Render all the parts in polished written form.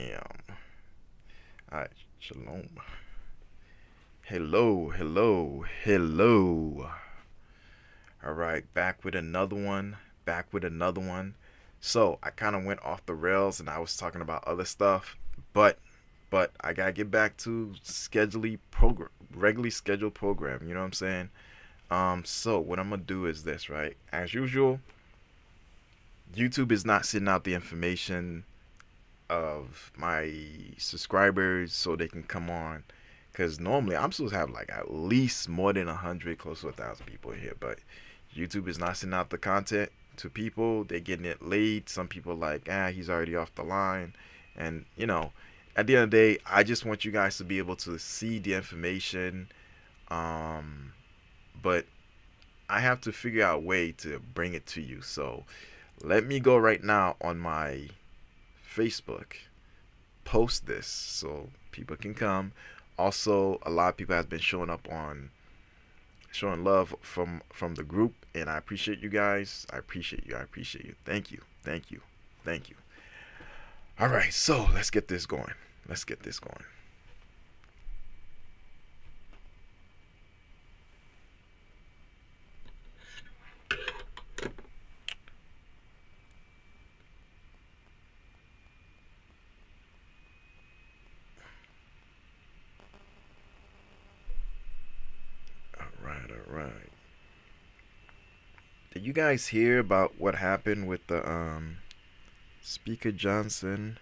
Bam. Alright, shalom. Hello, hello, hello. Alright, back with another one. Back with another one. So I kind of went off the rails and I was talking about other stuff, but I gotta get back to regularly scheduled program. You know what I'm saying? So what I'm gonna do is this, right? As usual, YouTube is not sending out the information of my subscribers so they can come on, because normally I'm supposed to have like at least more than 100, close to 1,000 people here, but YouTube is not sending out the content to people. They're getting it late. Some people are like, he's already off the line. And at the end of the day, I just want you guys to be able to see the information. But I have to figure out a way to bring it to you. So let me go right now on my Facebook, post this so people can come. Also, a lot of people have been showing love from the group, and I appreciate you guys. I appreciate you. Thank you. All right, so let's get this going. All right. Did you guys hear about what happened with the Speaker Johnson?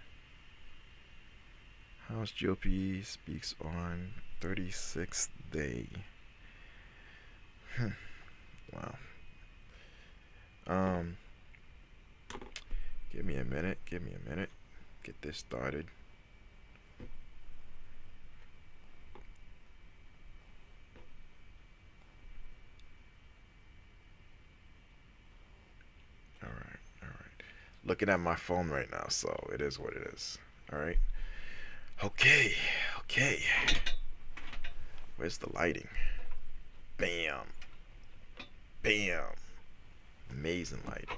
House GOP speaks on 36th day. Wow. Give me a minute. Get this started. All right. Looking at my phone right now, so it is what it is. All right. Okay. Where's the lighting? Bam. Amazing lighting.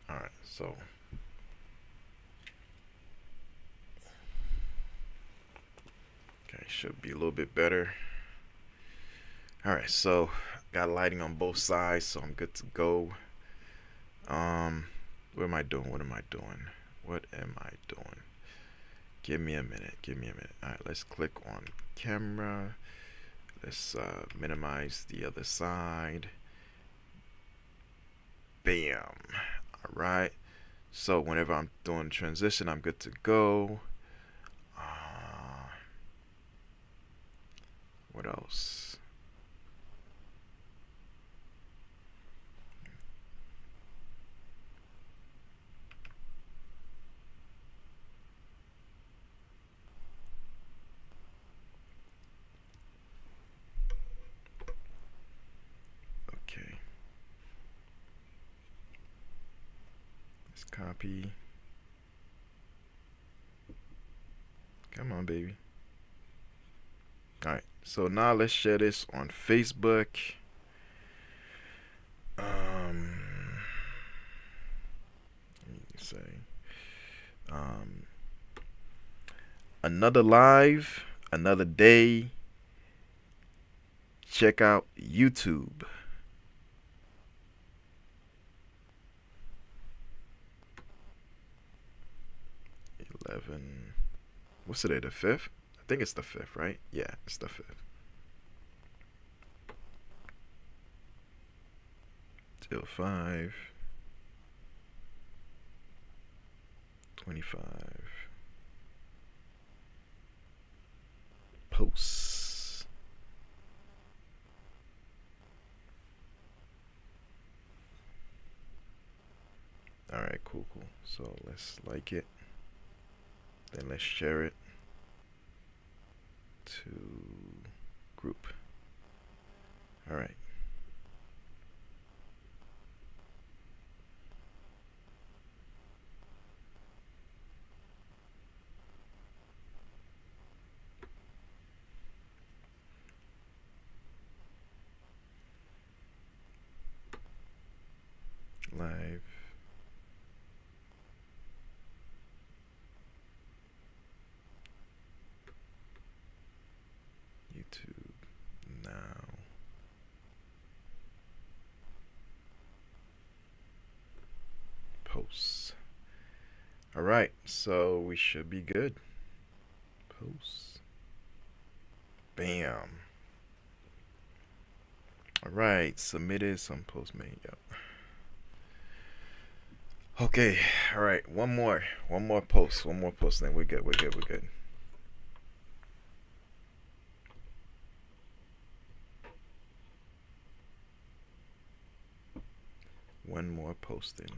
All right, so okay, should be a little bit better. All right, so got lighting on both sides, so I'm good to go. What am I doing? Give me a minute. All right, let's click on camera. Let's minimize the other side. Bam. All right. So whenever I'm doing transition, I'm good to go. What else? Okay. Let's copy. Come on, baby. All right. So now let's share this on Facebook. Let me say, another live, another day. Check out YouTube. What's today? The 5th? I think it's the 5th, right? Yeah, it's the 5th. Till 5. 25. Posts. Alright, cool. So let's like it. Then let's share it to group. All right. All right, so we should be good. Post. Bam. All right, submitted some post made. Yep. Okay. All right. One more post. One more post. Then we're good. We're good. We're good. One more posting.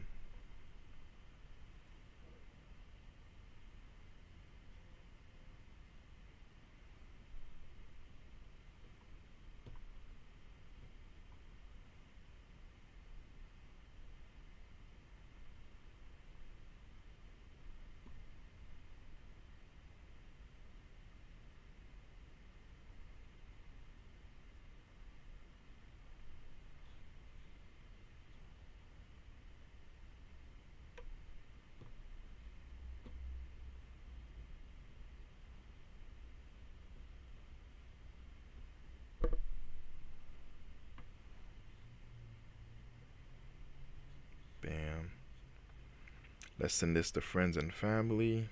Bam. Let's send this to friends and family.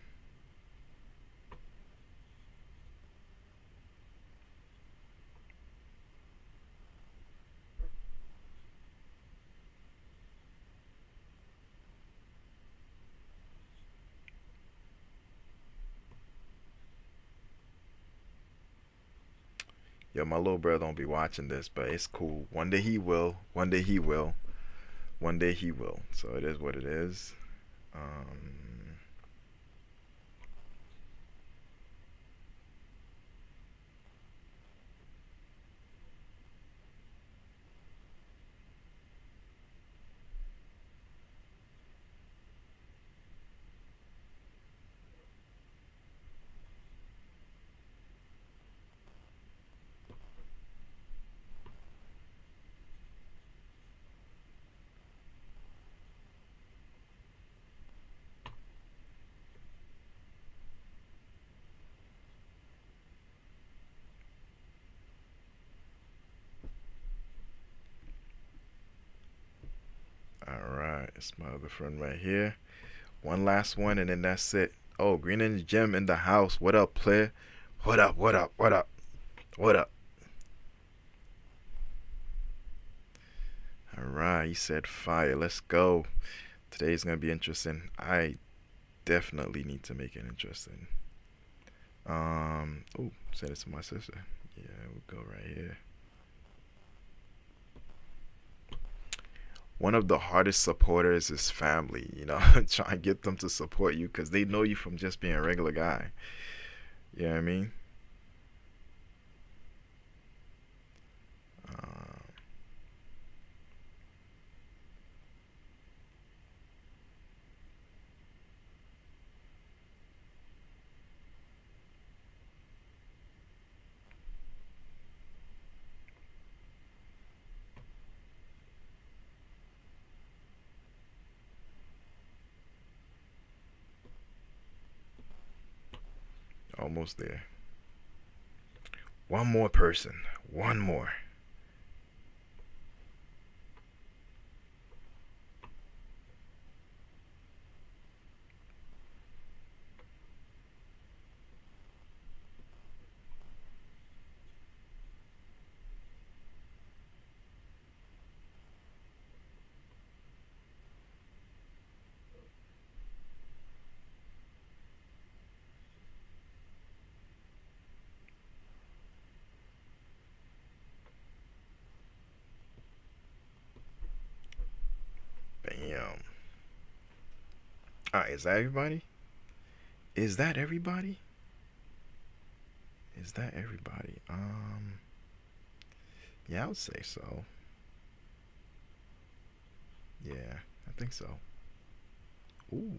Yo, my little brother don't be watching this, but it's cool. One day he will. One day he will. One day he will. So it is what it is. All right, it's my other friend right here. One last one, and then that's it. Oh, Green and Gem in the house. What up, player? What up? What up? What up? What up? All right, he said fire. Let's go. Today's gonna be interesting. I definitely need to make it interesting. Oh, said it to my sister. Yeah, we'll go right here. One of the hardest supporters is family. Try and get them to support you because they know you from just being a regular guy. You know what I mean? Uh, almost there. One more person. One more. Bam. Alright, is that everybody? Is that everybody? Is that everybody? Yeah, I would say so. Yeah, I think so. Ooh,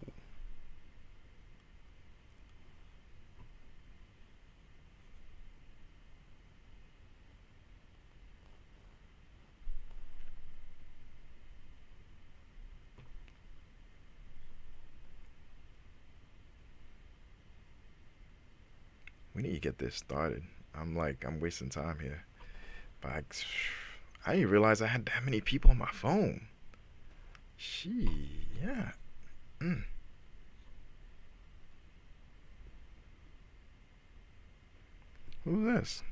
we need to get this started. I'm wasting time here. But I didn't realize I had that many people on my phone. She, yeah. Mm. Who's this?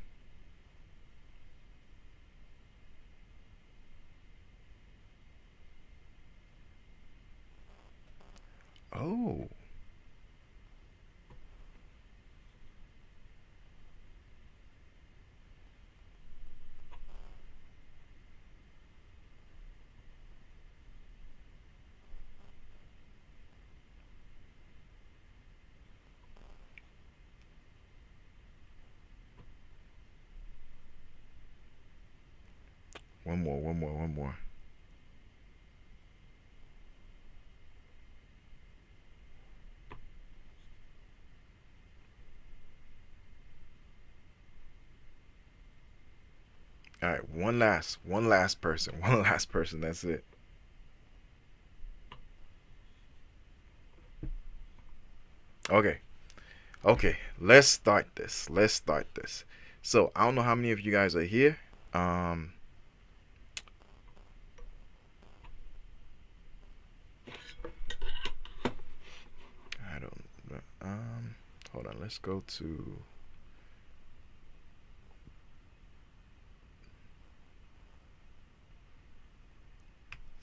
Oh. One more, one more, one more. All right, one last person, one last person. That's it. Okay, okay. Let's start this. Let's start this. So I don't know how many of you guys are here. Um, I don't. Hold on. Let's go to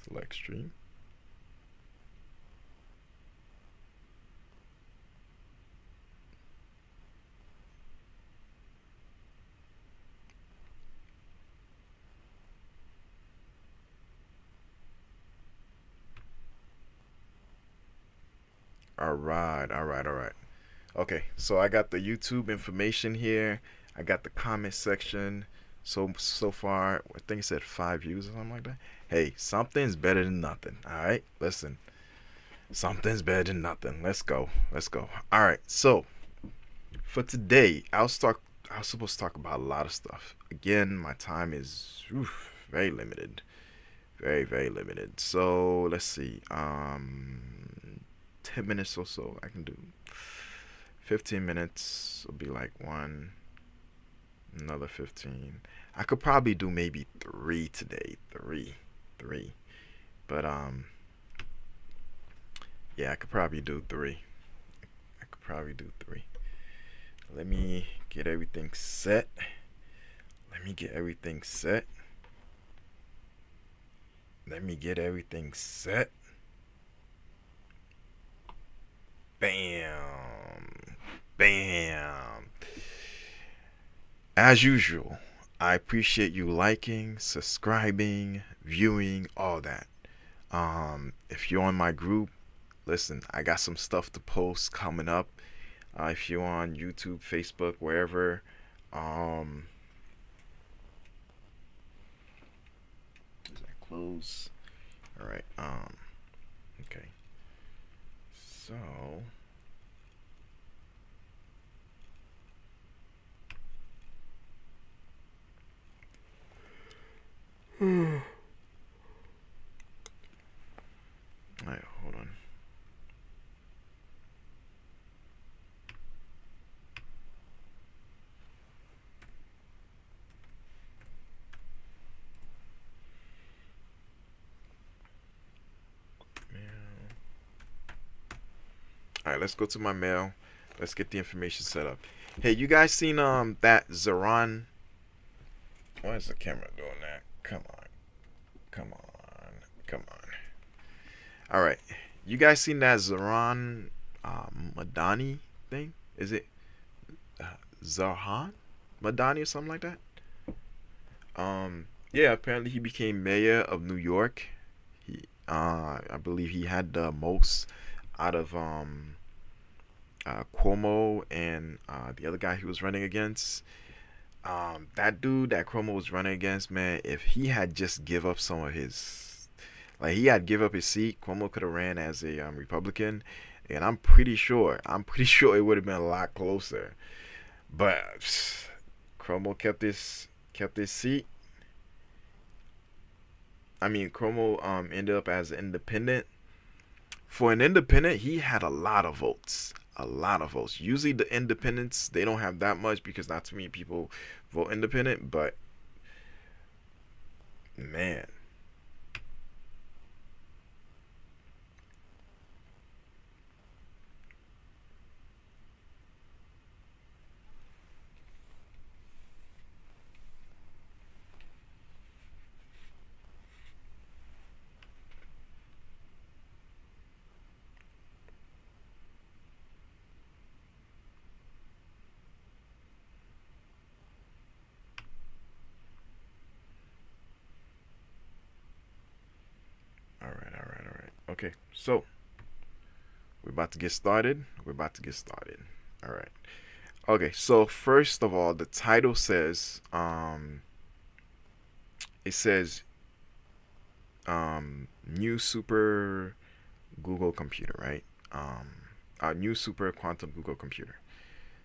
select stream. All right, all right, all right. Okay, so I got the YouTube information here. I got the comment section. So far, I think it said 5 views or something like that. Hey, something's better than nothing. All right, listen, something's better than nothing. Let's go, let's go. All right, so for today, I was supposed to talk about a lot of stuff. Again, my time is very limited, very limited. So let's see. 10 minutes or so I can do. 15 minutes will be like one, another 15. I could probably do maybe three today. Three. But yeah, I could probably do three. I could probably do three. Let me get everything set. Let me get everything set. Let me get everything set. Bam. Bam. As usual, I appreciate you liking, subscribing, viewing, all that. If you're on my group, listen, I got some stuff to post coming up. If you're on YouTube, Facebook, wherever, um, is that close? All right. Okay. So, all right. Hold on. All right. Let's go to my mail. Let's get the information set up. Hey, you guys seen that Zeron? Why is the camera doing that? Come on, come on, come on. All right, you guys seen that Zeron Madani thing? Is it Zarhan Madani or something like that? Yeah. Apparently, he became mayor of New York. I believe he had the most out of Cuomo and the other guy he was running against. That dude that Cuomo was running against, man, if he had just give up some of his, like he had give up his seat, Cuomo could have ran as a Republican, and I'm pretty sure it would have been a lot closer. But Cuomo kept his seat. I mean, Cuomo ended up as an independent. For an independent, he had a lot of votes. A lot of votes. Usually, the independents they don't have that much because not too many people vote independent. But man, Okay, so we're about to get started. All right. Okay, so first of all, the title says, it says, new super Google computer, right? New super quantum Google computer.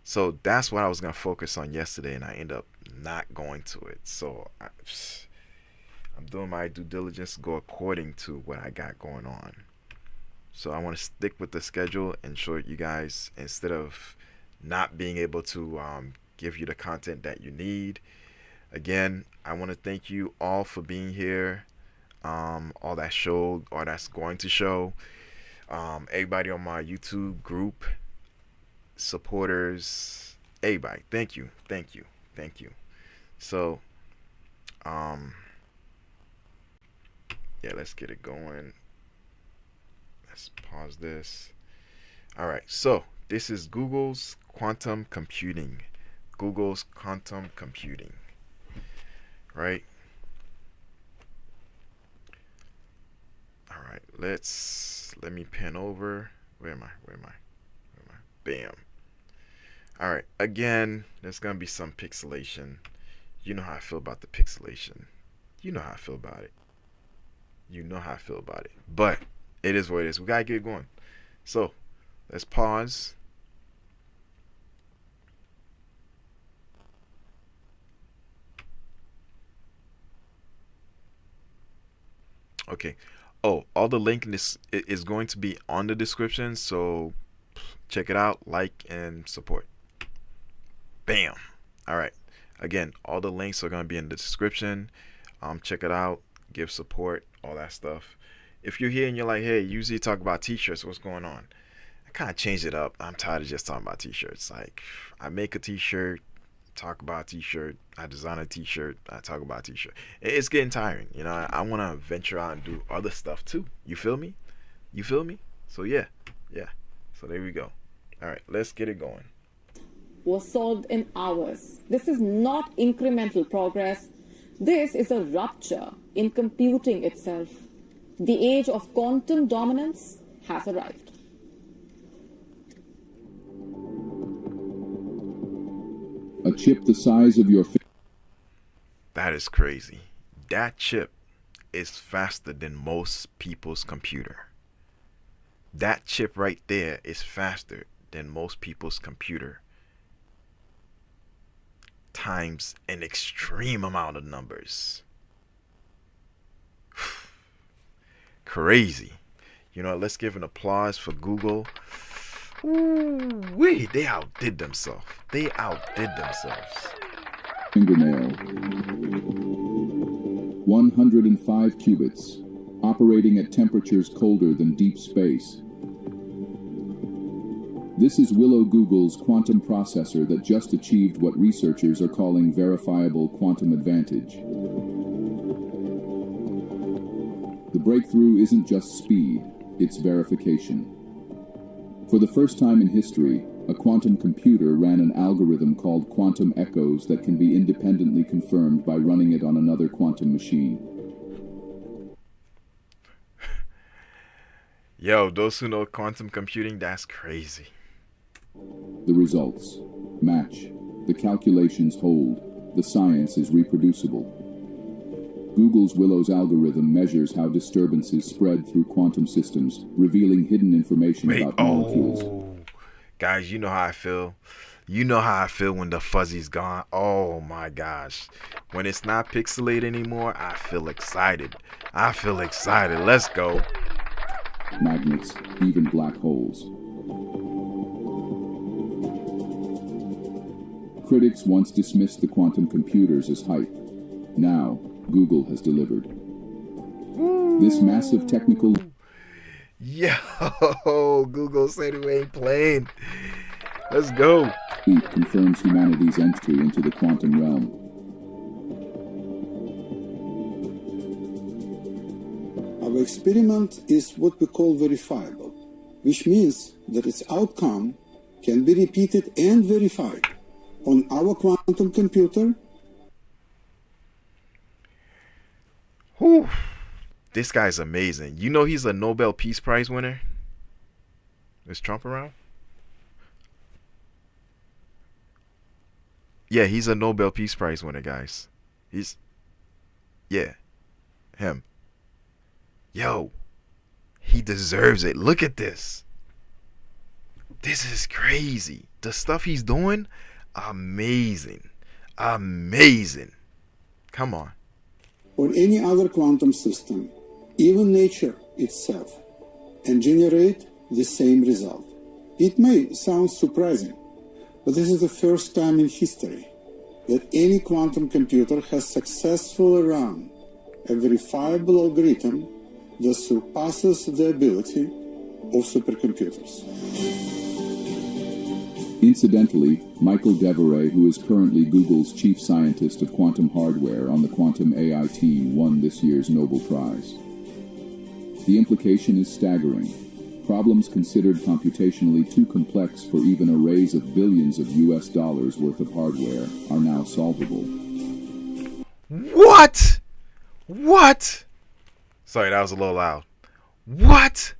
So that's what I was gonna focus on yesterday, and I end up not going to it. So I'm doing my due diligence to go according to what I got going on. So I want to stick with the schedule and show you guys, instead of not being able to give you the content that you need. Again, I want to thank you all for being here. All that showed, or that's going to show. Everybody on my YouTube group, supporters, everybody, thank you. So, yeah, let's get it going. Let's pause this. All right, so this is Google's quantum computing. Right? All right, let me pen over. Where am I? Bam. All right, again, there's gonna be some pixelation. You know how I feel about the pixelation. You know how I feel about it. But it is what it is. We gotta get it going. So let's pause. Okay. Oh, all the link in this is going to be on the description, so check it out, like and support. Bam. All right. Again, all the links are going to be in the description. Check it out, give support, all that stuff. If you're here and you're like, hey, usually talk about t-shirts, what's going on? I kind of changed it up. I'm tired of just talking about t-shirts. Like, I make a t-shirt, talk about a t-shirt, I design a t-shirt, I talk about a t-shirt. It's getting tiring. You know, I want to venture out and do other stuff too. You feel me? So yeah. So there we go. All right, let's get it going. Was solved in hours. This is not incremental progress. This is a rupture in computing itself. The age of quantum dominance has arrived. A chip the size of your finger. That is crazy. That chip is faster than most people's computer. That chip right there is faster than most people's computer, times an extreme amount of numbers. Crazy. You know, let's give an applause for Google. Ooh-wee, they outdid themselves. Fingernail. 105 qubits, operating at temperatures colder than deep space. This is Willow Google's quantum processor that just achieved what researchers are calling verifiable quantum advantage. The breakthrough isn't just speed, it's verification. For the first time in history, a quantum computer ran an algorithm called quantum echoes that can be independently confirmed by running it on another quantum machine. Yo, those who know quantum computing, that's crazy. The results match. The calculations hold. The science is reproducible. Google's Willow's algorithm measures how disturbances spread through quantum systems, revealing hidden information about molecules. Guys, you know how I feel. You know how I feel when the fuzzy's gone. Oh my gosh. When it's not pixelated anymore, I feel excited. Let's go. Magnets, even black holes. Critics once dismissed the quantum computers as hype. Now, Google has delivered. This massive technical... Yo, Google said we ain't playing. Let's go. Leap confirms humanity's entry into the quantum realm. Our experiment is what we call verifiable, which means that its outcome can be repeated and verified on our quantum computer. Whew. This guy's amazing. You know he's a Nobel Peace Prize winner? Is Trump around? Yeah, he's a Nobel Peace Prize winner, guys. He's, yeah, him. Yo, he deserves it. Look at this. This is crazy. The stuff he's doing, amazing. Amazing. Come on. Or any other quantum system, even nature itself, and generate the same result. It may sound surprising, but this is the first time in history that any quantum computer has successfully run a verifiable algorithm that surpasses the ability of supercomputers. Incidentally, Michael Deveray, who is currently Google's chief scientist of quantum hardware on the quantum AI team, won this year's Nobel Prize. The implication is staggering. Problems considered computationally too complex for even arrays of billions of US dollars worth of hardware are now solvable. What? What? Sorry, that was a little loud. What?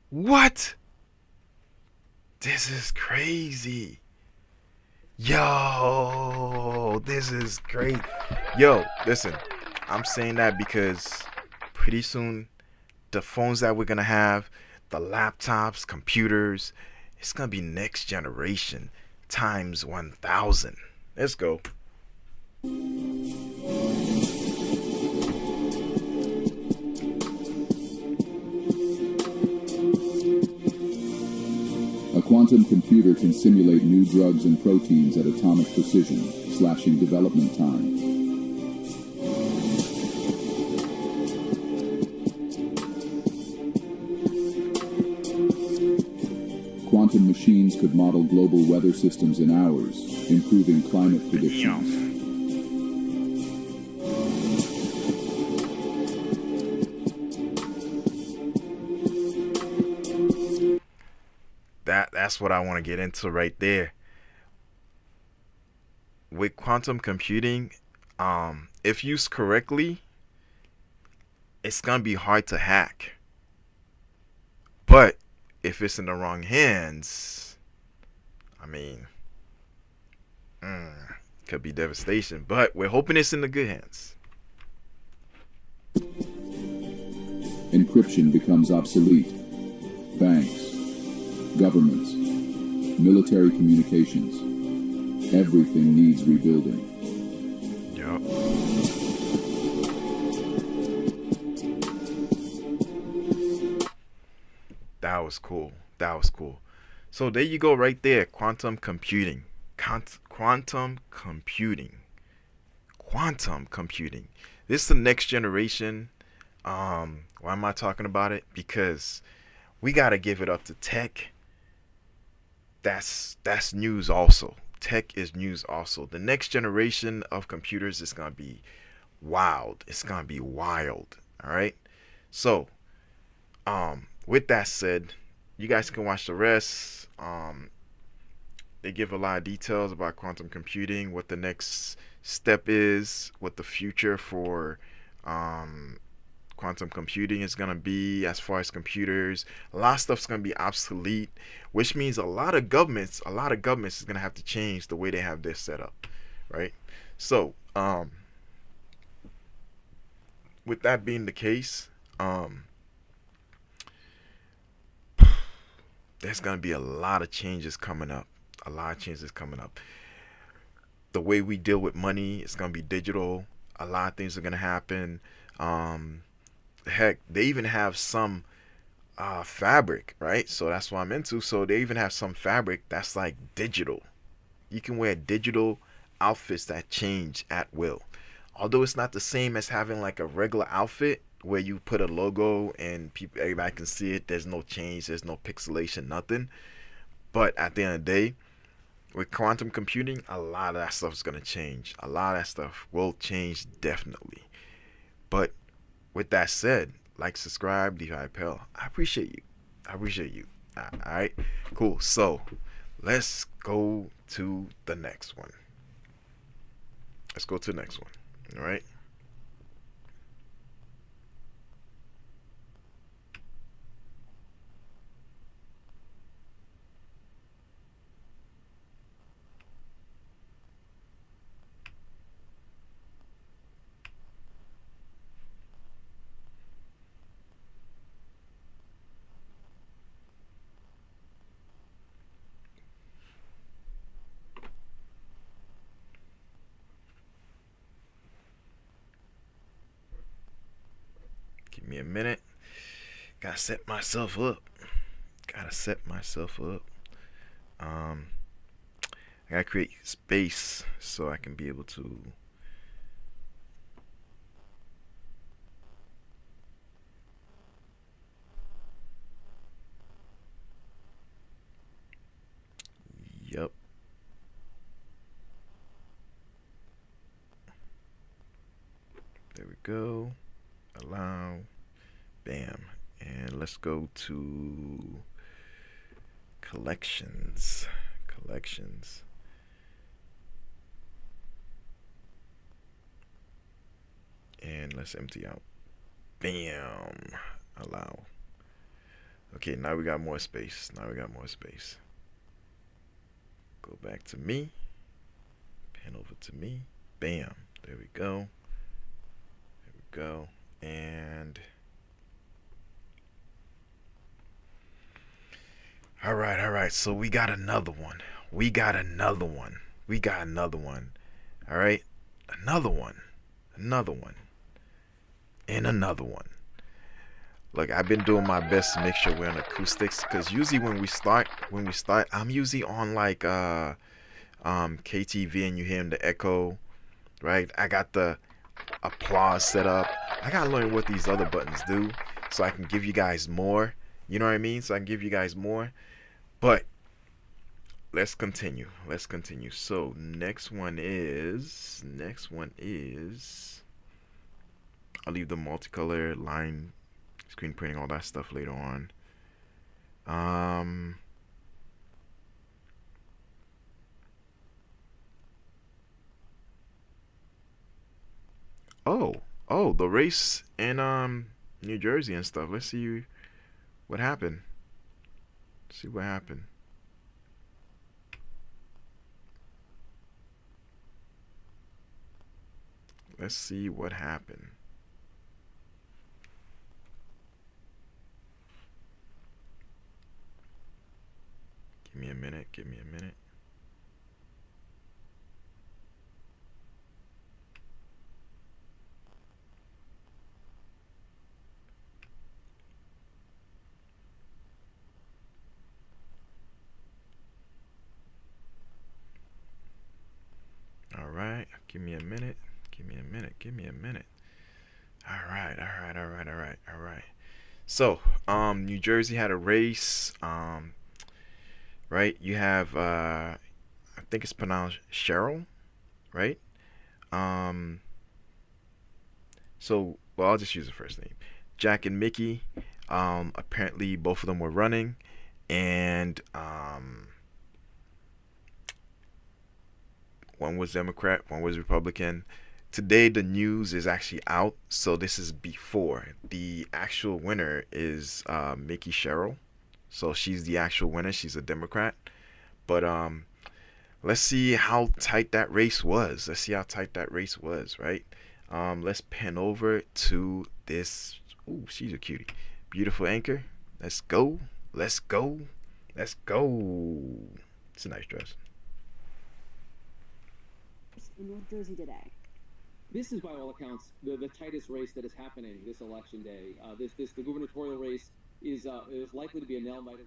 What? This is crazy. Yo, this is great. Yo, listen, I'm saying that because pretty soon the phones that we're gonna have, the laptops, computers, it's gonna be next generation times 1,000. Let's go. A quantum computer can simulate new drugs and proteins at atomic precision, slashing development time. Quantum machines could model global weather systems in hours, improving climate predictions. That's what I want to get into right there. With quantum computing, if used correctly, it's gonna be hard to hack. But if it's in the wrong hands, I mean, could be devastation. But we're hoping it's in the good hands. Encryption becomes obsolete. Banks, governments, military communications, everything needs rebuilding. Yup. That was cool. That was cool. So there you go right there. Quantum computing. Quantum computing. Quantum computing. This is the next generation. Why am I talking about it? Because we got to give it up to tech. That's news also. Tech is news also. The next generation of computers is going to be wild. It's going to be wild. All right. So, with that said, you guys can watch the rest. They give a lot of details about quantum computing, what the next step is, what the future for quantum computing is going to be as far as computers. A lot of stuff's going to be obsolete, which means a lot of governments is going to have to change the way they have this set up, right? So, with that being the case, there's going to be a lot of changes coming up. The way we deal with money is going to be digital. A lot of things are going to happen. Heck, they even have some fabric, right? So that's what I'm into. So they even have some fabric that's like digital. You can wear digital outfits that change at will. Although it's not the same as having like a regular outfit where you put a logo and everybody can see it. There's no change. There's no pixelation, nothing. But at the end of the day, with quantum computing, a lot of that stuff is going to change. A lot of that stuff will change definitely. But with that said, like, subscribe, leave a bell. I appreciate you. All right, cool. So let's go to the next one. All right. Give me a minute. Gotta set myself up. Gotta set myself up. I gotta create space so I can be able to. Yep. There we go. Allow. Bam. And let's go to collections. Collections. And let's empty out. Bam. Allow. Okay, now we got more space. Now we got more space. Go back to me. Pan over to me. Bam. There we go. There we go. And all right. So we got another one. We got another one. We got another one. All right. Another one. Another one. And another one. Look, I've been doing my best to make sure we're on acoustics, because usually when we start, I'm usually on like KTV, and you hear the echo, right? I got the applause set up. I gotta learn what these other buttons do so I can give you guys more. You know what I mean? So I can give you guys more. But let's continue. Let's continue. So next one is I'll leave the multicolor line, screen printing, all that stuff later on. Oh, the race in New Jersey and stuff. Let's see what happened. See what happened. Let's see what happened. Give me a minute. Give me a minute. All right. Give me a minute. Give me a minute. Give me a minute. All right. So, New Jersey had a race. Right? You have, I think it's pronounced Cheryl, right? So, well, I'll just use the first name. Jack and Mickey. Apparently, both of them were running, and one was Democrat, one was Republican. Today, the news is actually out, so this is before. The actual winner is Mickey Cheryl. So she's the actual winner. She's a Democrat. But let's see how tight that race was. Right? Let's pan over to this. Ooh, she's a cutie. Beautiful anchor. Let's go. It's a nice dress. In North Jersey today. This is, by all accounts, the tightest race that is happening this election day. The gubernatorial race is likely to be a nail-biter.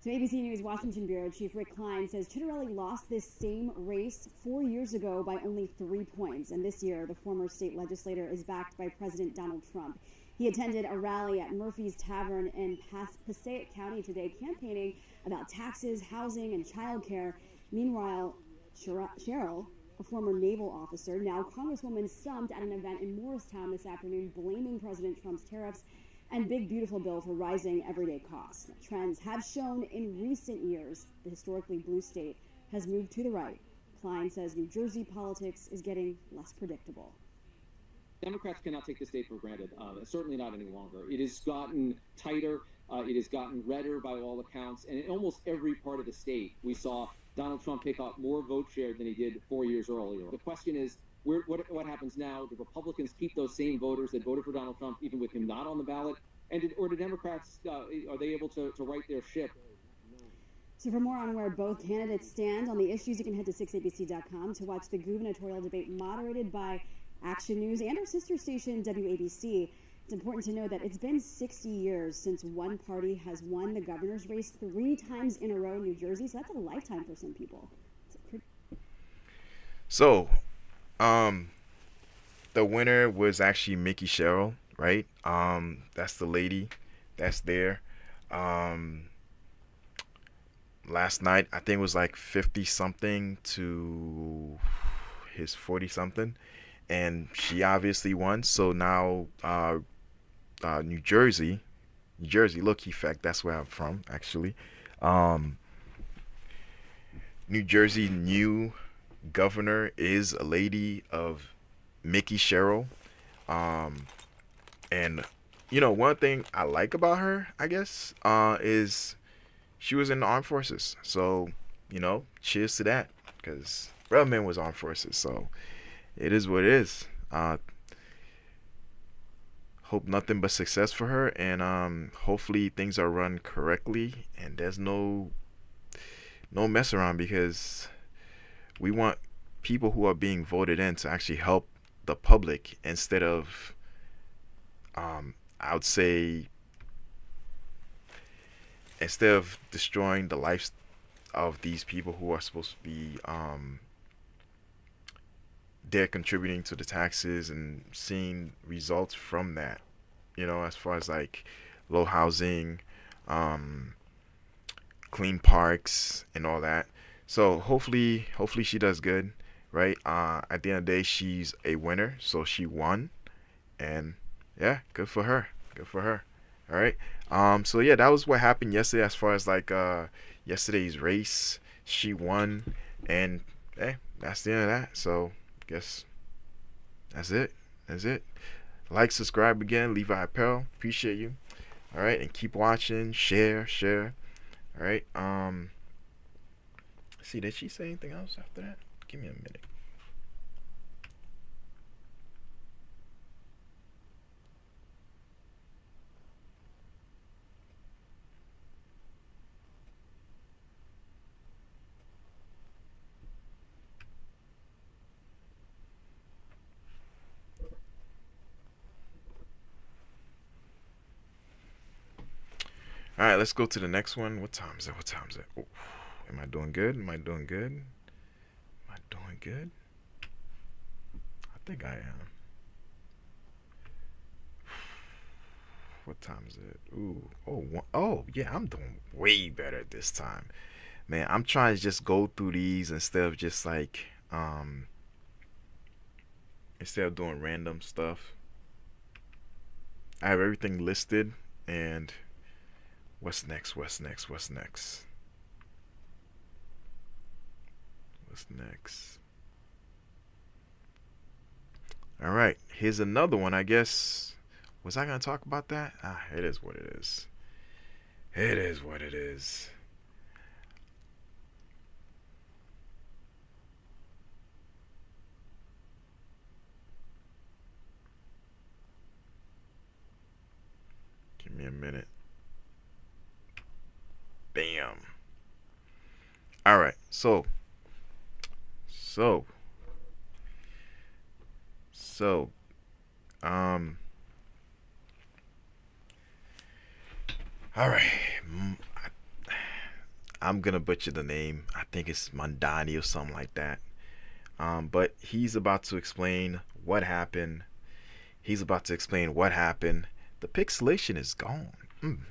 So ABC News Washington Bureau Chief Rick Klein says Chitterelli lost this same race 4 years ago by only 3 points. And this year, the former state legislator is backed by President Donald Trump. He attended a rally at Murphy's Tavern in Passaic County today, campaigning about taxes, housing, and child care. Meanwhile, Cheryl, a former naval officer, now Congresswoman, stumped at an event in Morristown this afternoon, blaming President Trump's tariffs and big beautiful bill for rising everyday costs. Trends have shown in recent years the historically blue state has moved to the right. Klein says New Jersey politics is getting less predictable. Democrats cannot take the state for granted, certainly not any longer. It has gotten tighter, it has gotten redder by all accounts, and in almost every part of the state we saw Donald Trump pick up more vote share than he did 4 years earlier. The question is, what happens now? Do Republicans keep those same voters that voted for Donald Trump even with him not on the ballot? Or do Democrats, are they able to right their ship? So for more on where both candidates stand on the issues, you can head to 6abc.com to watch the gubernatorial debate moderated by Action News and our sister station, WABC. It's important to know that it's been 60 years since one party has won the governor's race 3 times in a row in New Jersey, so that's a lifetime for some people. So, the winner was actually Mickey Sherrill, right? That's the lady that's there. Last night, I think it was like 50 something to his 40 something, and she obviously won. So now, New Jersey, look, effect, that's where I'm from, actually. Um, New Jersey new governor is a lady of Mickey Sherrill. Um, and one thing I like about her, I guess, is she was in the armed forces. So, cheers to that, because Redman was armed forces. So it is what it is. Hope nothing but success for her, and hopefully things are run correctly and there's no mess around, because we want people who are being voted in to actually help the public instead of, I would say, instead of destroying the lives of these people who are supposed to be, they're contributing to the taxes and seeing results from that, as far as like low housing, clean parks and all that. So hopefully she does good, right? At the end of the day, she's a winner, so she won, and yeah, good for her. Good for her. All right. So yeah, that was what happened yesterday as far as like yesterday's race. She won, and that's the end of that. So guess that's it. That's it. Like, subscribe again, Levi Apparel. Appreciate you. All right, and keep watching. Share. All right. See, did she say anything else after that? Give me a minute. All right, let's go to the next one. What time is it? Oh, am I doing good? I think I am. What time is it? Ooh, oh, yeah, I'm doing way better this time. Man, I'm trying to just go through these instead of just like, instead of doing random stuff. I have everything listed, and what's next? All right, here's another one. I guess, was I gonna talk about that? It is what it is. Give me a minute. Bam. All right, so all right. I'm gonna butcher the name. I think it's Mandani or something like that. But he's about to explain what happened. The pixelation is gone.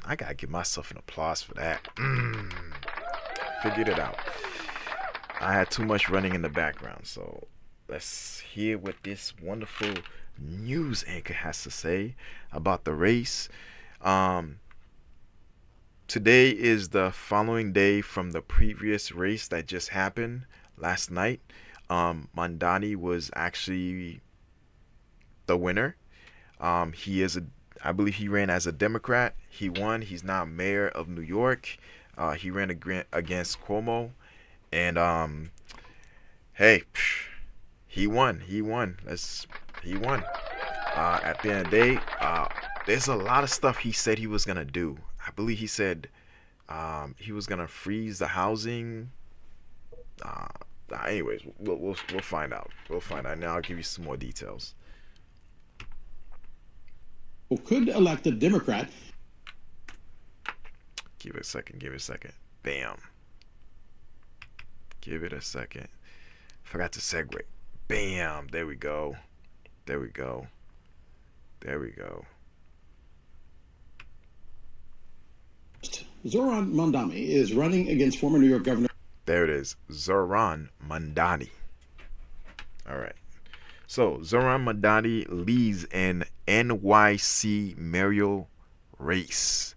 I gotta give myself an applause for that. Figured it out. I had too much running in the background, so let's hear what this wonderful news anchor has to say about the race. Today is the following day from the previous race that just happened last night. Mandani was actually the winner. I believe he ran as a Democrat. He won. He's now mayor of New York. He ran against Cuomo, and hey, he won. He won. At the end of the day, there's a lot of stuff he said he was gonna do. I believe he said he was gonna freeze the housing. Anyways, we'll find out. And now I'll give you some more details. could elect a Democrat. Give it a second. Give it a second. Bam. Give it a second. Forgot to segue. Bam. There we go. There we go. There we go. Zohran Mamdani is running against former New York Governor. There it is. Zohran Mamdani. All right. So, Zohran Mamdani leads an NYC mayoral race.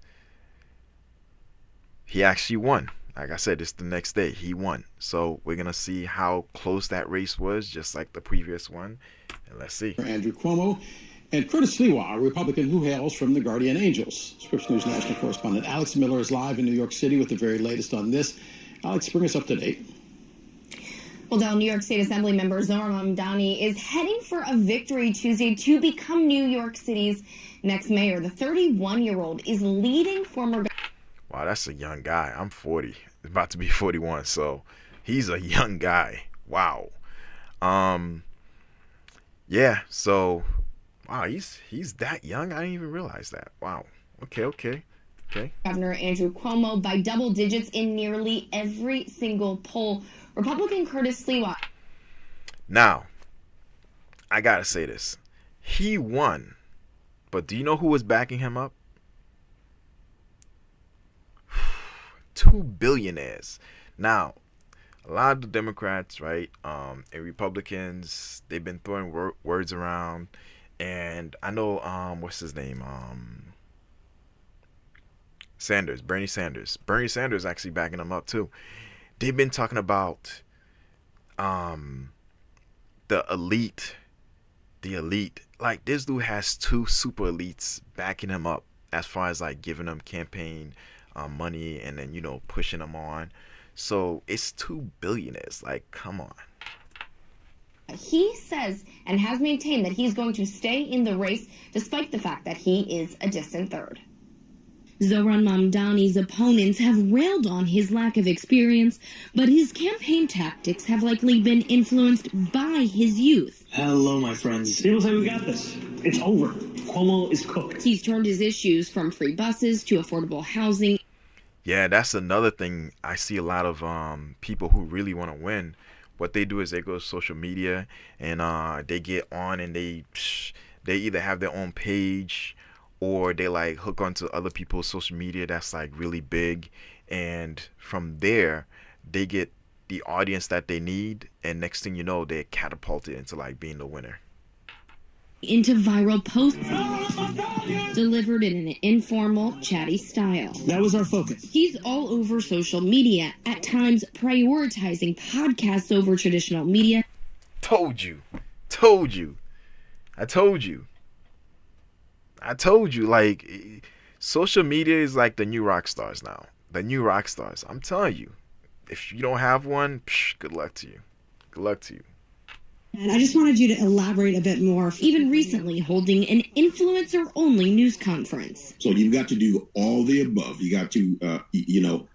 He actually won. Like I said, it's the next day. He won. So, we're going to see how close that race was, just like the previous one. And let's see. Andrew Cuomo and Curtis Sliwa, a Republican who hails from the Guardian Angels. Scripps News national correspondent Alex Miller is live in New York City with the very latest on this. Alex, bring us up to date. Well, Del, New York State Assembly member Zohran Mamdani is heading for a victory Tuesday to become New York City's next mayor. The 31-year-old is leading former... Wow, that's a young guy. I'm 40. About to be 41, so he's a young guy. Wow. Yeah, so... Wow, he's that young? I didn't even realize that. Wow. Okay. Governor Andrew Cuomo by double digits in nearly every single poll. Republican Curtis Sliwa. Now, I gotta say this. He won, but do you know who was backing him up? 2 billionaires. Now, a lot of the Democrats, right, and Republicans, they've been throwing words around. And I know, what's his name? Bernie Sanders. Bernie Sanders actually backing him up too. They've been talking about the elite. Like, this dude has 2 super elites backing him up as far as like giving him campaign money and then, you know, pushing them on. So it's 2 billionaires. Like, come on. He says and has maintained that he's going to stay in the race despite the fact that he is a distant third. Zohran Mamdani's opponents have railed on his lack of experience, but his campaign tactics have likely been influenced by his youth. Hello, my friends. People say we got this. It's over. Cuomo is cooked. He's turned his issues from free buses to affordable housing. Yeah, that's another thing. I see a lot of people who really want to win. What they do is they go to social media and they get on and they either have their own page or they like hook onto other people's social media that's like really big, and from there they get the audience that they need, and next thing you know, they're catapulted into like being the winner. Into viral posts delivered in an informal, chatty style. That was our focus. He's all over social media, at times prioritizing podcasts over traditional media. Told you. Like, social media is like the new rock stars now. The new rock stars. I'm telling you. If you don't have one, good luck to you. And I just wanted you to elaborate a bit more. Even recently holding an influencer-only news conference. So you've got to do all the above. You got to,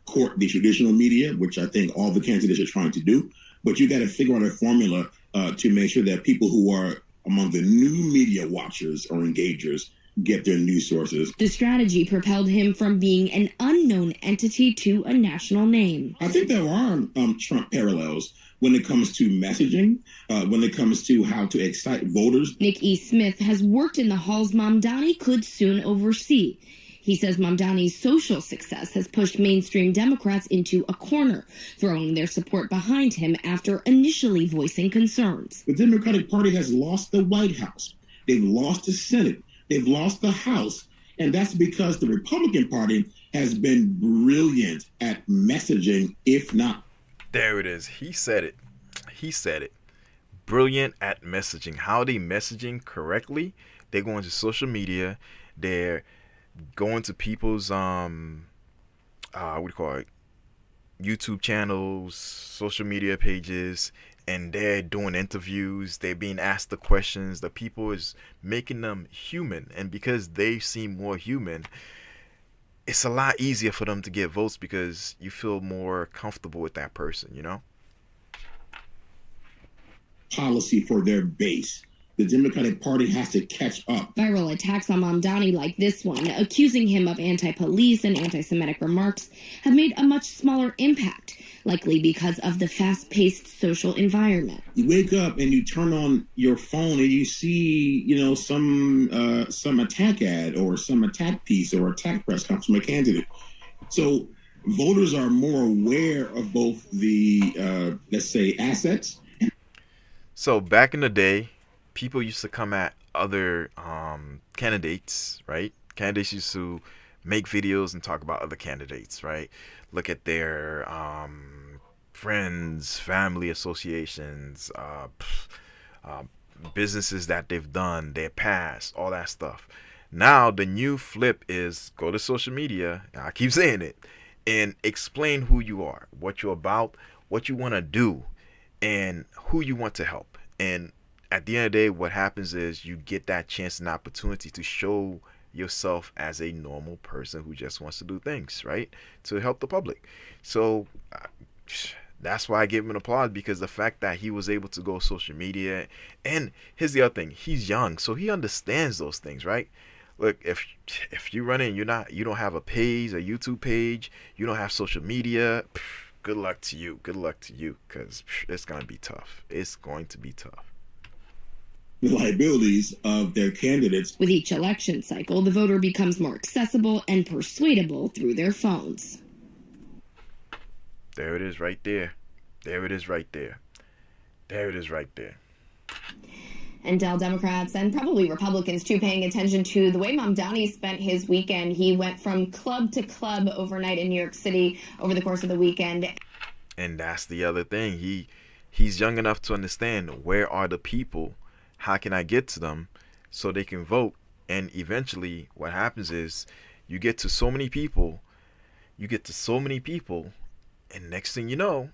court the traditional media, which I think all the candidates are trying to do. But you got to figure out a formula to make sure that people who are among the new media watchers or engagers get their news sources. The strategy propelled him from being an unknown entity to a national name. I think there are Trump parallels when it comes to messaging, when it comes to how to excite voters. Nick E. Smith has worked in the halls Mamdani could soon oversee. He says Mamdani's social success has pushed mainstream Democrats into a corner, throwing their support behind him after initially voicing concerns. The Democratic Party has lost the White House. They've lost the Senate. They've lost the House. And that's because the Republican Party has been brilliant at messaging, if not. There it is. He said it. Brilliant at messaging. How are they messaging correctly? They're going to social media. They're going to people's YouTube channels, social media pages, and they're doing interviews. They're being asked the questions. The people is making them human, and because they seem more human, it's a lot easier for them to get votes because you feel more comfortable with that person, you know? Policy for their base. The Democratic Party has to catch up. Viral attacks on Mamdani like this one, accusing him of anti-police and anti-Semitic remarks, have made a much smaller impact, likely because of the fast-paced social environment. You wake up and you turn on your phone and you see, some attack ad or some attack piece or attack press conference from a candidate. So voters are more aware of both the, let's say, assets. So back in the day, people used to come at other candidates, right? Candidates used to make videos and talk about other candidates, right? Look at their friends, family associations, businesses that they've done, their past, all that stuff. Now the new flip is go to social media, I keep saying it, and explain who you are, what you're about, what you want to do, and who you want to help. And at the end of the day, what happens is you get that chance and opportunity to show yourself as a normal person who just wants to do things, right? To help the public. So that's why I give him an applause, because the fact that he was able to go social media, and here's the other thing, he's young, so he understands those things, right? Look, if you run in, you don't have a page, a YouTube page, you don't have social media, good luck to you. Good luck to you, because it's going to be tough. It's going to be tough. The liabilities of their candidates. With each election cycle, the voter becomes more accessible and persuadable through their phones. There it is right there. There it is right there. There it is right there. And Democrats and probably Republicans, too, paying attention to the way Mamdani spent his weekend. He went from club to club overnight in New York City over the course of the weekend. And that's the other thing. He's young enough to understand, where are the people? How can I get to them so they can vote? And eventually what happens is you get to so many people, and next thing you know,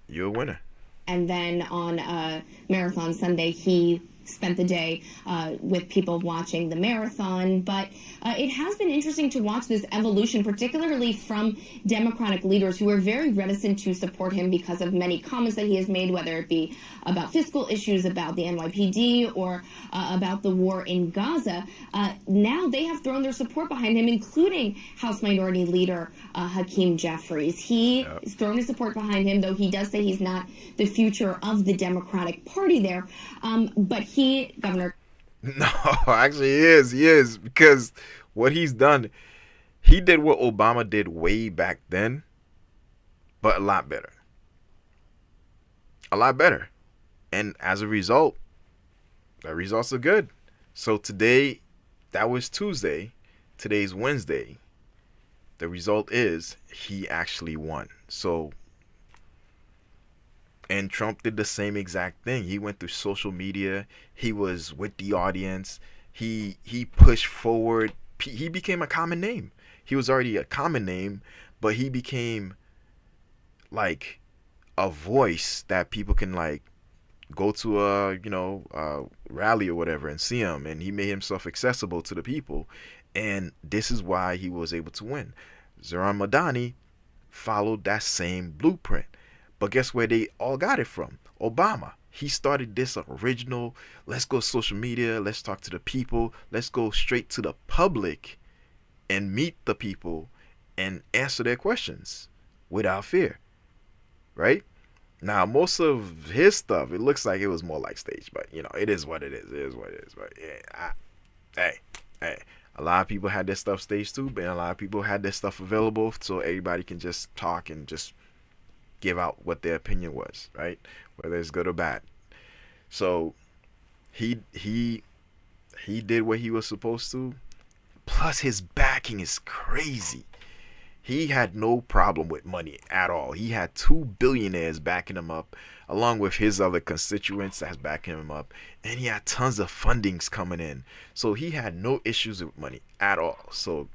you're a winner. And then on Marathon Sunday, he spent the day with people watching the marathon. But it has been interesting to watch this evolution, particularly from Democratic leaders who are very reticent to support him because of many comments that he has made, whether it be about fiscal issues, about the NYPD, or about the war in Gaza. Now they have thrown their support behind him, including House Minority Leader Hakeem Jeffries. He has thrown his support behind him, though he does say he's not the future of the Democratic Party there. But Governor. No, actually he is, because what he's done, he did what Obama did way back then, but a lot better. A lot better. And as a result, the results are good. So today, that was Tuesday, today's Wednesday. The result is he actually won. So, and Trump did the same exact thing. He went through social media. He was with the audience. He pushed forward. He became a common name. He was already a common name, but he became like a voice that people can like go to a rally or whatever and see him. And he made himself accessible to the people. And this is why he was able to win. Zohran Mamdani followed that same blueprint. But guess where they all got it from? Obama. He started this original, let's go social media, let's talk to the people, let's go straight to the public and meet the people and answer their questions without fear. Right? Now, most of his stuff, it looks like it was more like stage, but it is what it is. It is what it is. But yeah, hey, a lot of people had their stuff staged too, but a lot of people had their stuff available so everybody can just talk and just give out what their opinion was, right? Whether it's good or bad. So he did what he was supposed to. Plus his backing is crazy. He had no problem with money at all. He had 2 billionaires backing him up, along with his other constituents that's backing him up. And he had tons of fundings coming in. So he had no issues with money at all. So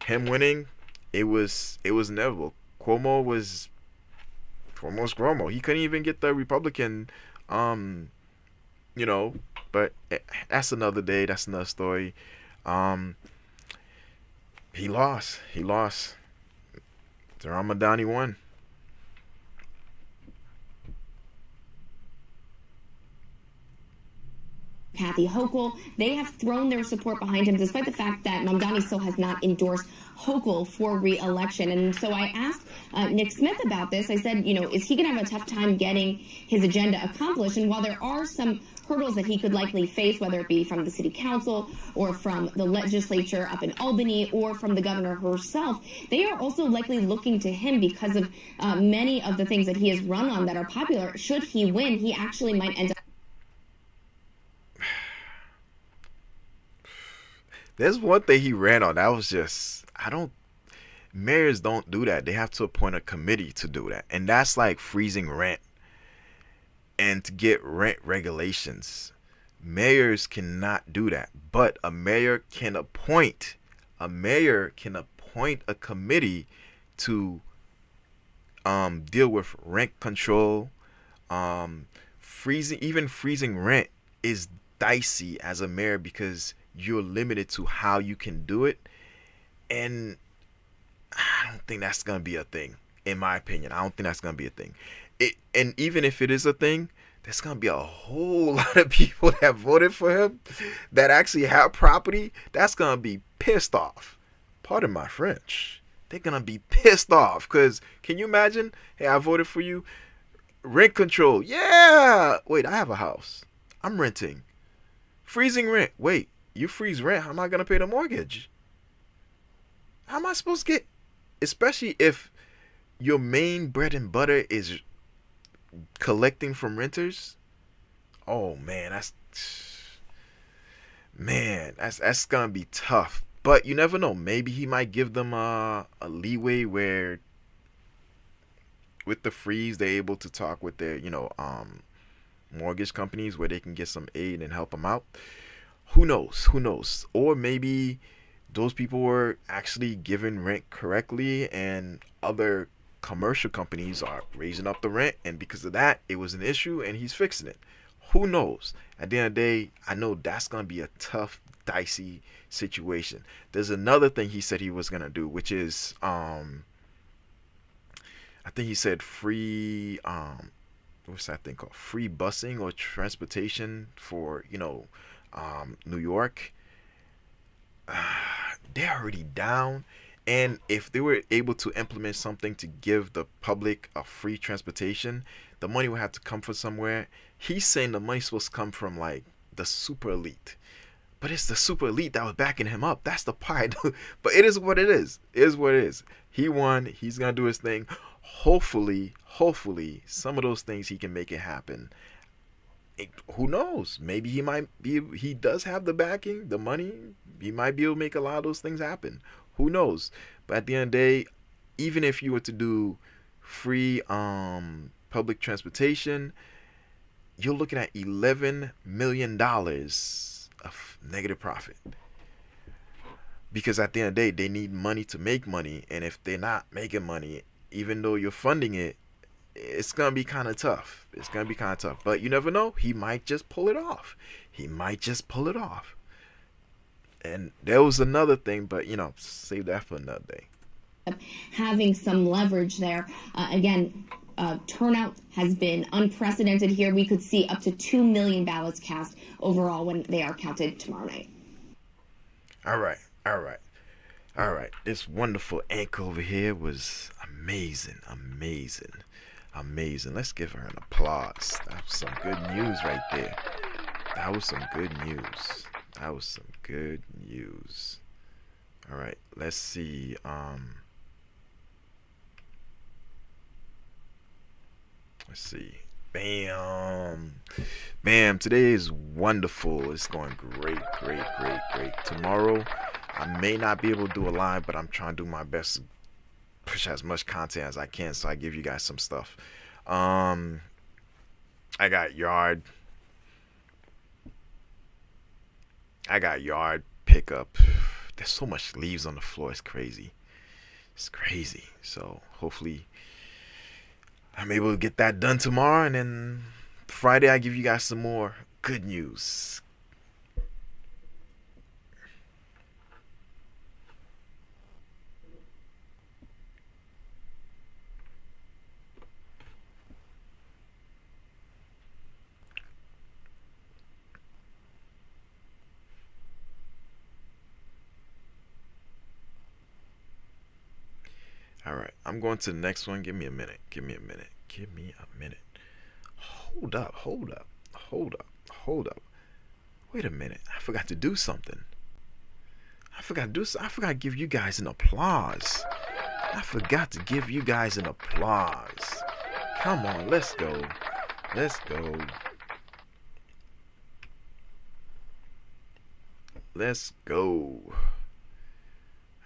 him winning, it was inevitable. Cuomo's Cuomo. He couldn't even get the Republican, but that's another day. That's another story. He lost. Zohran Mamdani won. Kathy Hochul. They have thrown their support behind him, despite the fact that Mamdani still has not endorsed Hochul for re-election. And so I asked Nick Smith about this. I said, is he going to have a tough time getting his agenda accomplished? And while there are some hurdles that he could likely face, whether it be from the city council or from the legislature up in Albany or from the governor herself, they are also likely looking to him because of many of the things that he has run on that are popular. Should he win, he actually might end up. There's one thing he ran on that was just, mayors don't do that. They have to appoint a committee to do that. And that's like freezing rent. And to get rent regulations, mayors cannot do that. But a mayor can appoint a committee to deal with rent control. Freezing rent is dicey as a mayor because you're limited to how you can do it, and I don't think that's gonna be a thing. In my opinion, I don't think that's gonna be a thing. And even if it is a thing, there's gonna be a whole lot of people that voted for him that actually have property that's gonna be pissed off. Pardon my French. They're gonna be pissed off because can you imagine? Hey, I voted for you. Rent control. Yeah. Wait, I have a house. I'm renting. Freezing rent. Wait, you freeze rent. How am I gonna pay the mortgage? How am I supposed to get? Especially if your main bread and butter is collecting from renters. Oh man, that's gonna be tough. But you never know. Maybe he might give them a leeway where with the freeze they're able to talk with their mortgage companies where they can get some aid and help them out. Who knows? Or maybe those people were actually given rent correctly and other commercial companies are raising up the rent, and because of that it was an issue and he's fixing it. Who knows? At the end of the day, I know that's gonna be a tough, dicey situation. There's another thing he said he was gonna do, which is I think he said free what's that thing called, free busing or transportation for New York. They're already down. And if they were able to implement something to give the public a free transportation, the money would have to come from somewhere. He's saying the money's supposed to come from like the super elite. But it's the super elite that was backing him up. That's the part. But it is what it is. It is what it is. He won. He's going to do his thing. Hopefully, some of those things he can make it happen. Who knows? Maybe he does have the backing, the money. He might be able to make a lot of those things happen. Who knows? But at the end of the day, even if you were to do free public transportation, you're looking at $11 million of negative profit. Because at the end of the day, they need money to make money. And if they're not making money, even though you're funding it, it's going to be kind of tough. But you never know. He might just pull it off. And there was another thing, but save that for another day. Having some leverage there. Again, turnout has been unprecedented here. We could see up to 2 million ballots cast overall when they are counted tomorrow night. All right. This wonderful anchor over here was amazing. Let's give her an applause. That was some good news right there. That was some good news. All right, let's see. Let's see. Bam. Today is wonderful. It's going great. Tomorrow, I may not be able to do a live, but I'm trying to do my best to push as much content as I can, so I give you guys some stuff. I got yard pickup. There's so much leaves on the floor. It's crazy. So hopefully I'm able to get that done tomorrow, and then Friday I give you guys some more good news. All right, I'm going to the next one. Give me a minute. Give me a minute. Give me a minute. Hold up. Hold up. Hold up. Hold up. Wait a minute. I forgot to do something. I forgot to give you guys an applause. I forgot to give you guys an applause. Come on, let's go. Let's go. Let's go.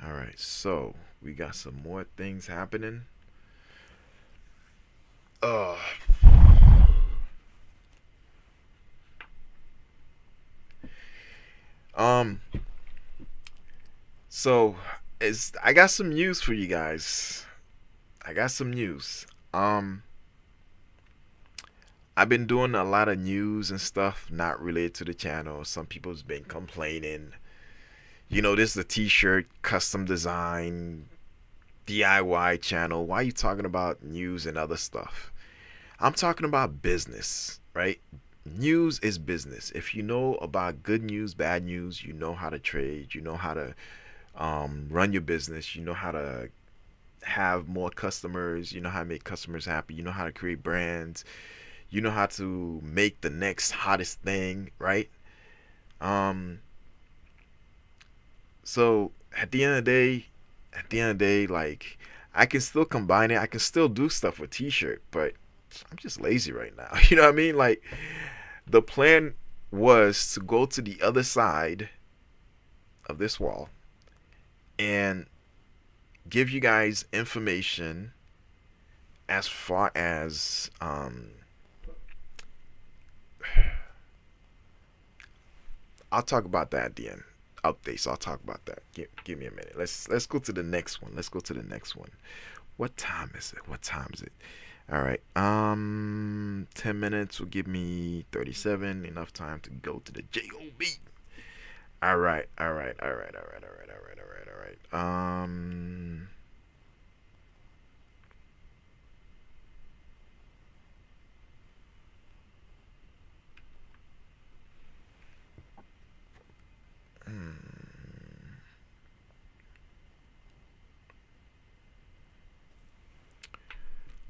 All right, so we got some more things happening. So I got some news for you guys. I got some news. I've been doing a lot of news and stuff not related to the channel. Some people's been complaining. You know, this is a t-shirt, custom design, DIY channel. Why are you talking about news and other stuff? I'm talking about business, right? News is business. If you know about good news, bad news, you know how to trade, you know how to run your business, you know how to have more customers, you know how to make customers happy, you know how to create brands, you know how to make the next hottest thing, right? So at the end of the day, like, I can still combine it. I can still do stuff with t-shirt, but I'm just lazy right now. You know what I mean? Like, the plan was to go to the other side of this wall and give you guys information as far as I'll talk about that at the end. Updates. I'll talk about that. Give me a minute. Let's go to the next one. Let's go to the next one. What time is it? What time is it? All right. 10 minutes will give me 37. Enough time to go to the job. All right. All right. All right. All right. All right. All right. All right. All right.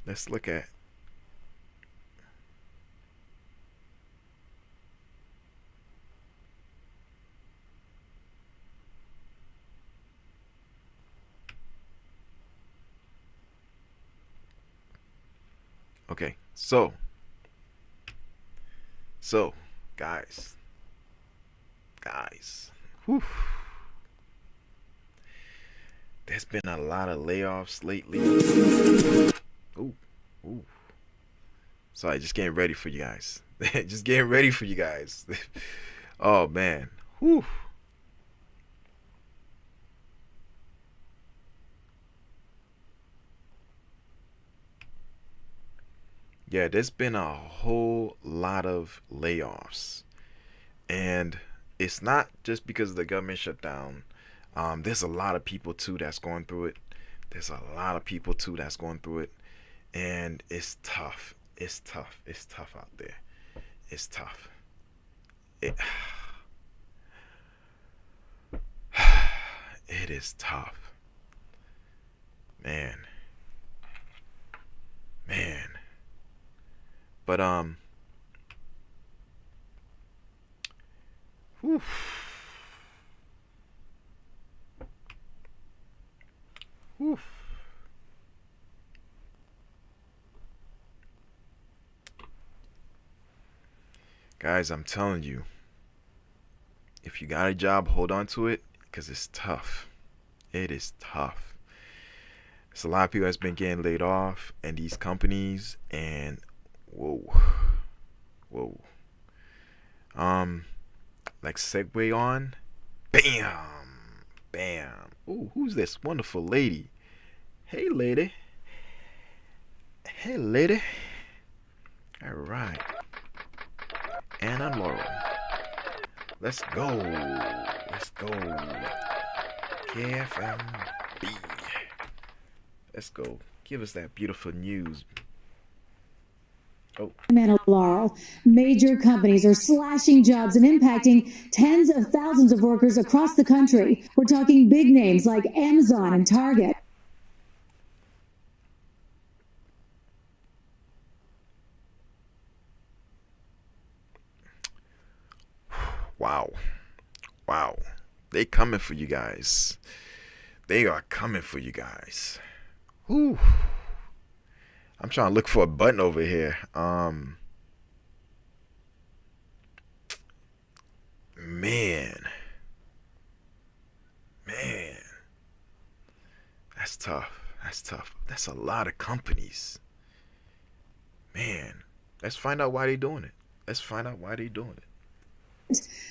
Let's look at okay, so guys, whew, there's been a lot of layoffs lately. Ooh. Sorry, just getting ready for you guys. Just getting ready for you guys. Oh man. Whew. Yeah, there's been a whole lot of layoffs. And it's not just because of the government shutdown. There's a lot of people too that's going through it. And it's tough. It's tough out there. It's tough. It is tough. Man. But whew. Guys, I'm telling you, if you got a job, hold on to it, because it's tough. It is tough. There's a lot of people that's been getting laid off in these companies, and whoa. Like segue on, bam. Ooh, who's this wonderful lady? Hey lady. All right. Anna Laurel. Let's go. KFMB. Let's go. Give us that beautiful news. Anna Laurel. Major companies are slashing jobs and impacting tens of thousands of workers across the country. We're talking big names like Amazon and Target. Wow. Wow. They coming for you guys. They are coming for you guys. Whew. I'm trying to look for a button over here. Man. That's tough. That's tough. That's a lot of companies. Man. Let's find out why they're doing it.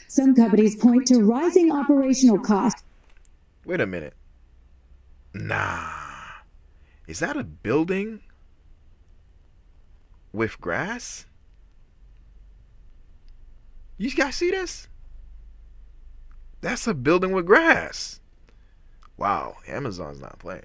Some companies point to rising operational costs. Wait a minute. Nah. Is that a building with grass? You guys see this? That's a building with grass. Wow, Amazon's not playing.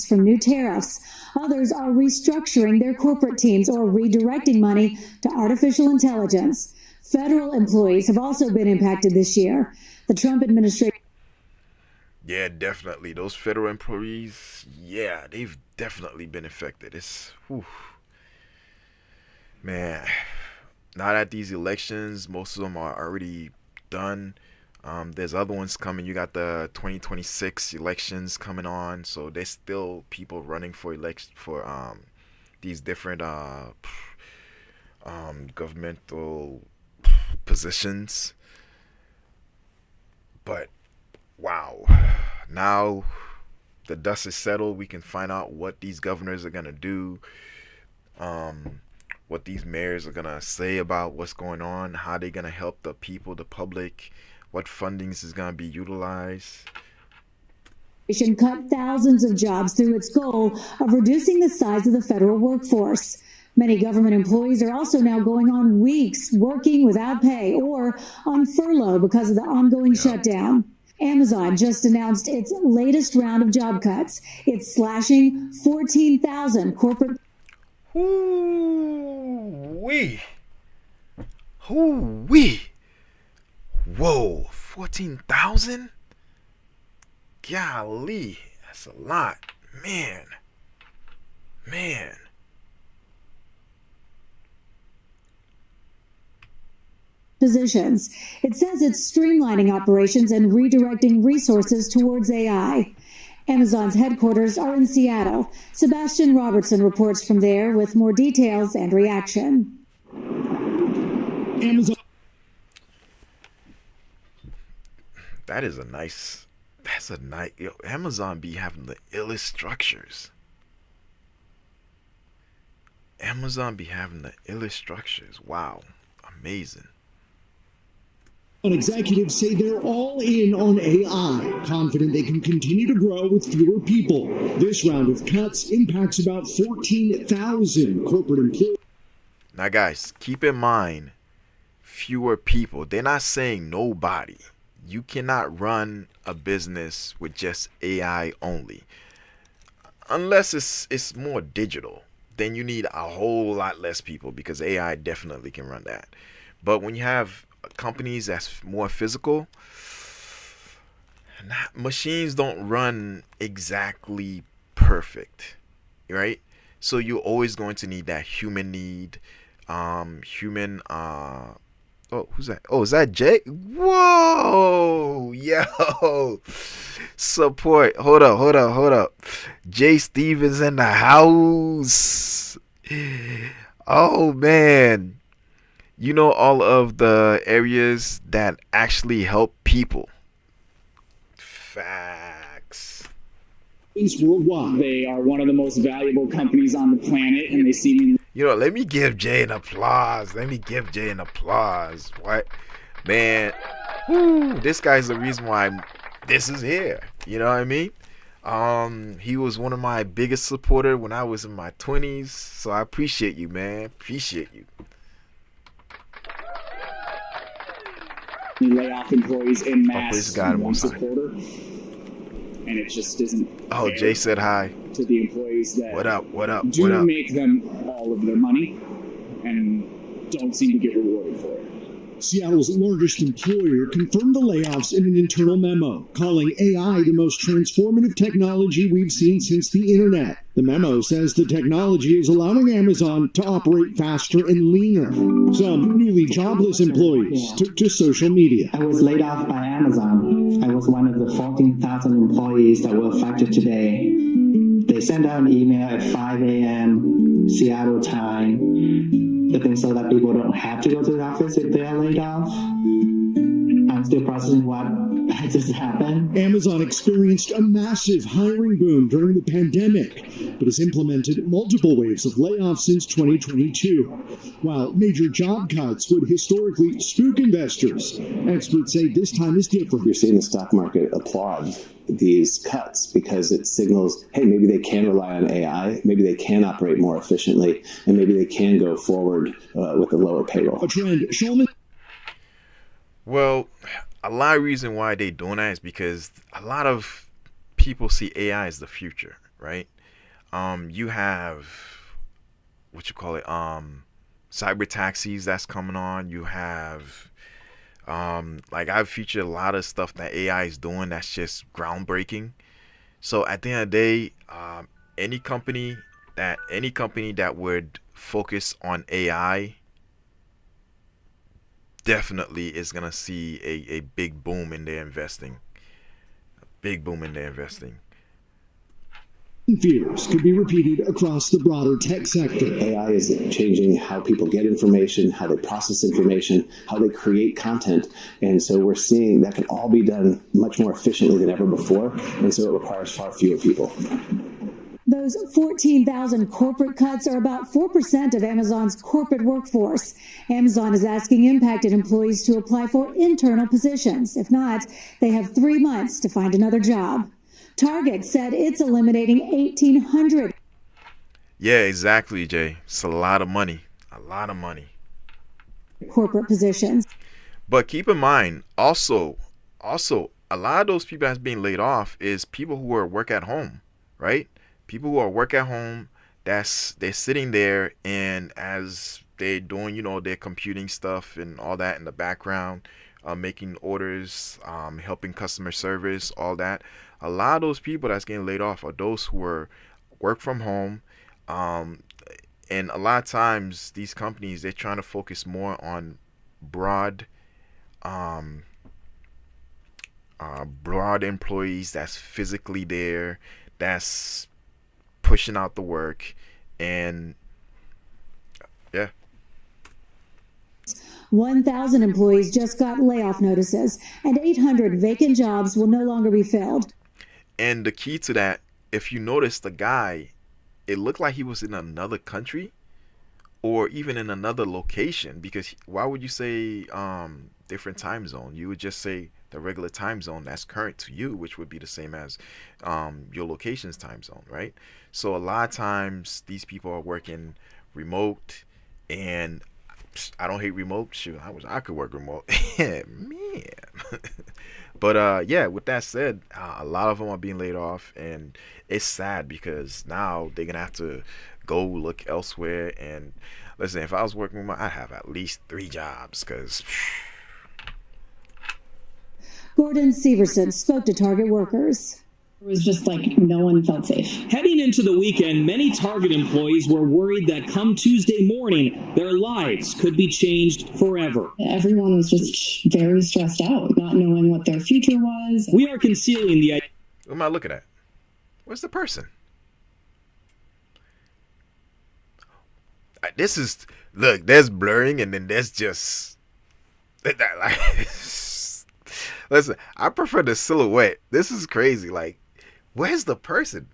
From new tariffs. Others are restructuring their corporate teams or redirecting money to artificial intelligence. Federal employees have also been impacted this year. The Trump administration. Yeah, definitely. Those federal employees, yeah, they've definitely been affected. Man, now that these elections, most of them are already done. There's other ones coming. You got the 2026 elections coming on, so there's still people running for these different governmental positions. But wow, now the dust is settled. We can find out what these governors are gonna do, what these mayors are gonna say about what's going on, how they're gonna help the people, the public, what fundings is gonna be utilized. Cut thousands of jobs through its goal of reducing the size of the federal workforce. Many government employees are also now going on weeks working without pay or on furlough because of the ongoing shutdown. Amazon just announced its latest round of job cuts. It's slashing 14,000 corporate. Whoa, 14,000? Golly, that's a lot. Man. Positions. It says it's streamlining operations and redirecting resources towards AI. Amazon's headquarters are in Seattle. Sebastian Robertson reports from there with more details and reaction. Amazon. That's a nice, Amazon be having the illest structures. Wow, amazing. Executives say they're all in on AI, confident they can continue to grow with fewer people. This round of cuts impacts about 14,000 corporate employees. Now, guys, keep in mind, fewer people. They're not saying nobody. You cannot run a business with just AI only. Unless it's more digital. Then you need a whole lot less people because AI definitely can run that. But when you have companies that's more physical, machines don't run exactly perfect, right? So you're always going to need that human need. Oh, who's that? Oh, is that Jay? Whoa, yo, support. Hold up. Jay Stevens in the house. Oh man, you know all of the areas that actually help people. Facts. Worldwide. They are one of the most valuable companies on the planet, and they seem. You know, let me give Jay an applause. What? Man, this guy's the reason why this is here. You know what I mean? He was one of my biggest supporters when I was in my 20s. So I appreciate you, man. Appreciate you. You lay off employees in mass once a high. quarter, and it just isn't. Oh, Jay said hi to the employees that what up? Make them all of their money and don't seem to get rewarded for it. Seattle's largest employer confirmed the layoffs in an internal memo, calling AI the most transformative technology we've seen since the internet. The memo says the technology is allowing Amazon to operate faster and leaner. Some newly jobless employees took to social media. I was laid off by Amazon. I was one of the 14,000 employees that were affected today. They sent out an email at 5 a.m. Seattle time, so that people don't have to go to the office if they are laid off. I'm still processing what just happened. Amazon experienced a massive hiring boom during the pandemic, but has implemented multiple waves of layoffs since 2022. While major job cuts would historically spook investors, experts say this time is different. You're seeing the stock market applaud these cuts because it signals, hey, maybe they can rely on AI, maybe they can operate more efficiently, and maybe they can go forward with a lower payroll. A trend, Shulman. Well, a lot of reason why they doing that is because a lot of people see AI as the future, right? You have cyber taxis that's coming on. You have I've featured a lot of stuff that AI is doing that's just groundbreaking. So at the end of the day, any company that would focus on AI definitely is gonna see a big boom in their investing. Fears could be repeated across the broader tech sector. AI is changing how people get information, how they process information, how they create content. And so we're seeing that can all be done much more efficiently than ever before. And so it requires far fewer people. Those 14,000 corporate cuts are about 4% of Amazon's corporate workforce. Amazon is asking impacted employees to apply for internal positions. If not, they have 3 months to find another job. Target said it's eliminating 1,800. Yeah, exactly, Jay. It's a lot of money. Corporate positions. But keep in mind, also, a lot of those people that's being laid off is people who are work at home, right? People who are work at home, they're sitting there, and as they're doing, their computing stuff and all that in the background, making orders, helping customer service, all that. A lot of those people that's getting laid off are those who are work from home. And a lot of times these companies, they're trying to focus more on broad employees that's physically there, that's pushing out the work, and yeah. 1,000 employees just got layoff notices, and 800 vacant jobs will no longer be filled. And the key to that, if you notice the guy, it looked like he was in another country or even in another location, because why would you say different time zone? You would just say the regular time zone that's current to you, which would be the same as your location's time zone, right? So a lot of times these people are working remote, and I don't hate remote. Shoot, I could work remote. Man. But yeah, with that said, a lot of them are being laid off, and it's sad because now they're gonna have to go look elsewhere. And listen, if I was working remote, I'd have at least 3 jobs, because Gordon Severson spoke to Target workers. It was just like no one felt safe. Heading into the weekend, many Target employees were worried that come Tuesday morning, their lives could be changed forever. Everyone was just very stressed out, not knowing what their future was. We are concealing the idea. Who am I looking at? Where's the person? This is, look, there's blurring, and then there's just listen, I prefer the silhouette. This is crazy. Like, where's the person?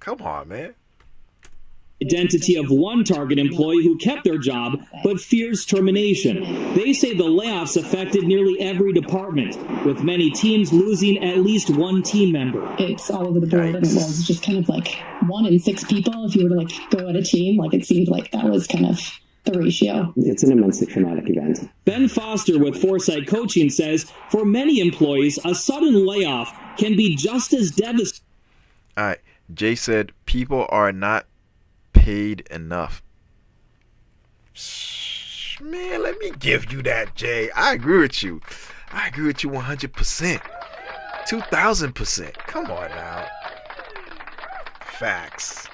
Come on, man. Identity of one Target employee who kept their job but fears termination. They say the layoffs affected nearly every department, with many teams losing at least one team member. It's all over the board, and it was just kind of like 1 in 6 people. If you were to go at a team, it seemed like that was kind of the ratio. It's an immensely traumatic event. Ben Foster with Foresight Coaching says for many employees, a sudden layoff can be just as devastating. All right, Jay said people are not paid enough. Man, let me give you that, Jay. I agree with you. I agree with you 100%. 2,000%. Come on now. Facts.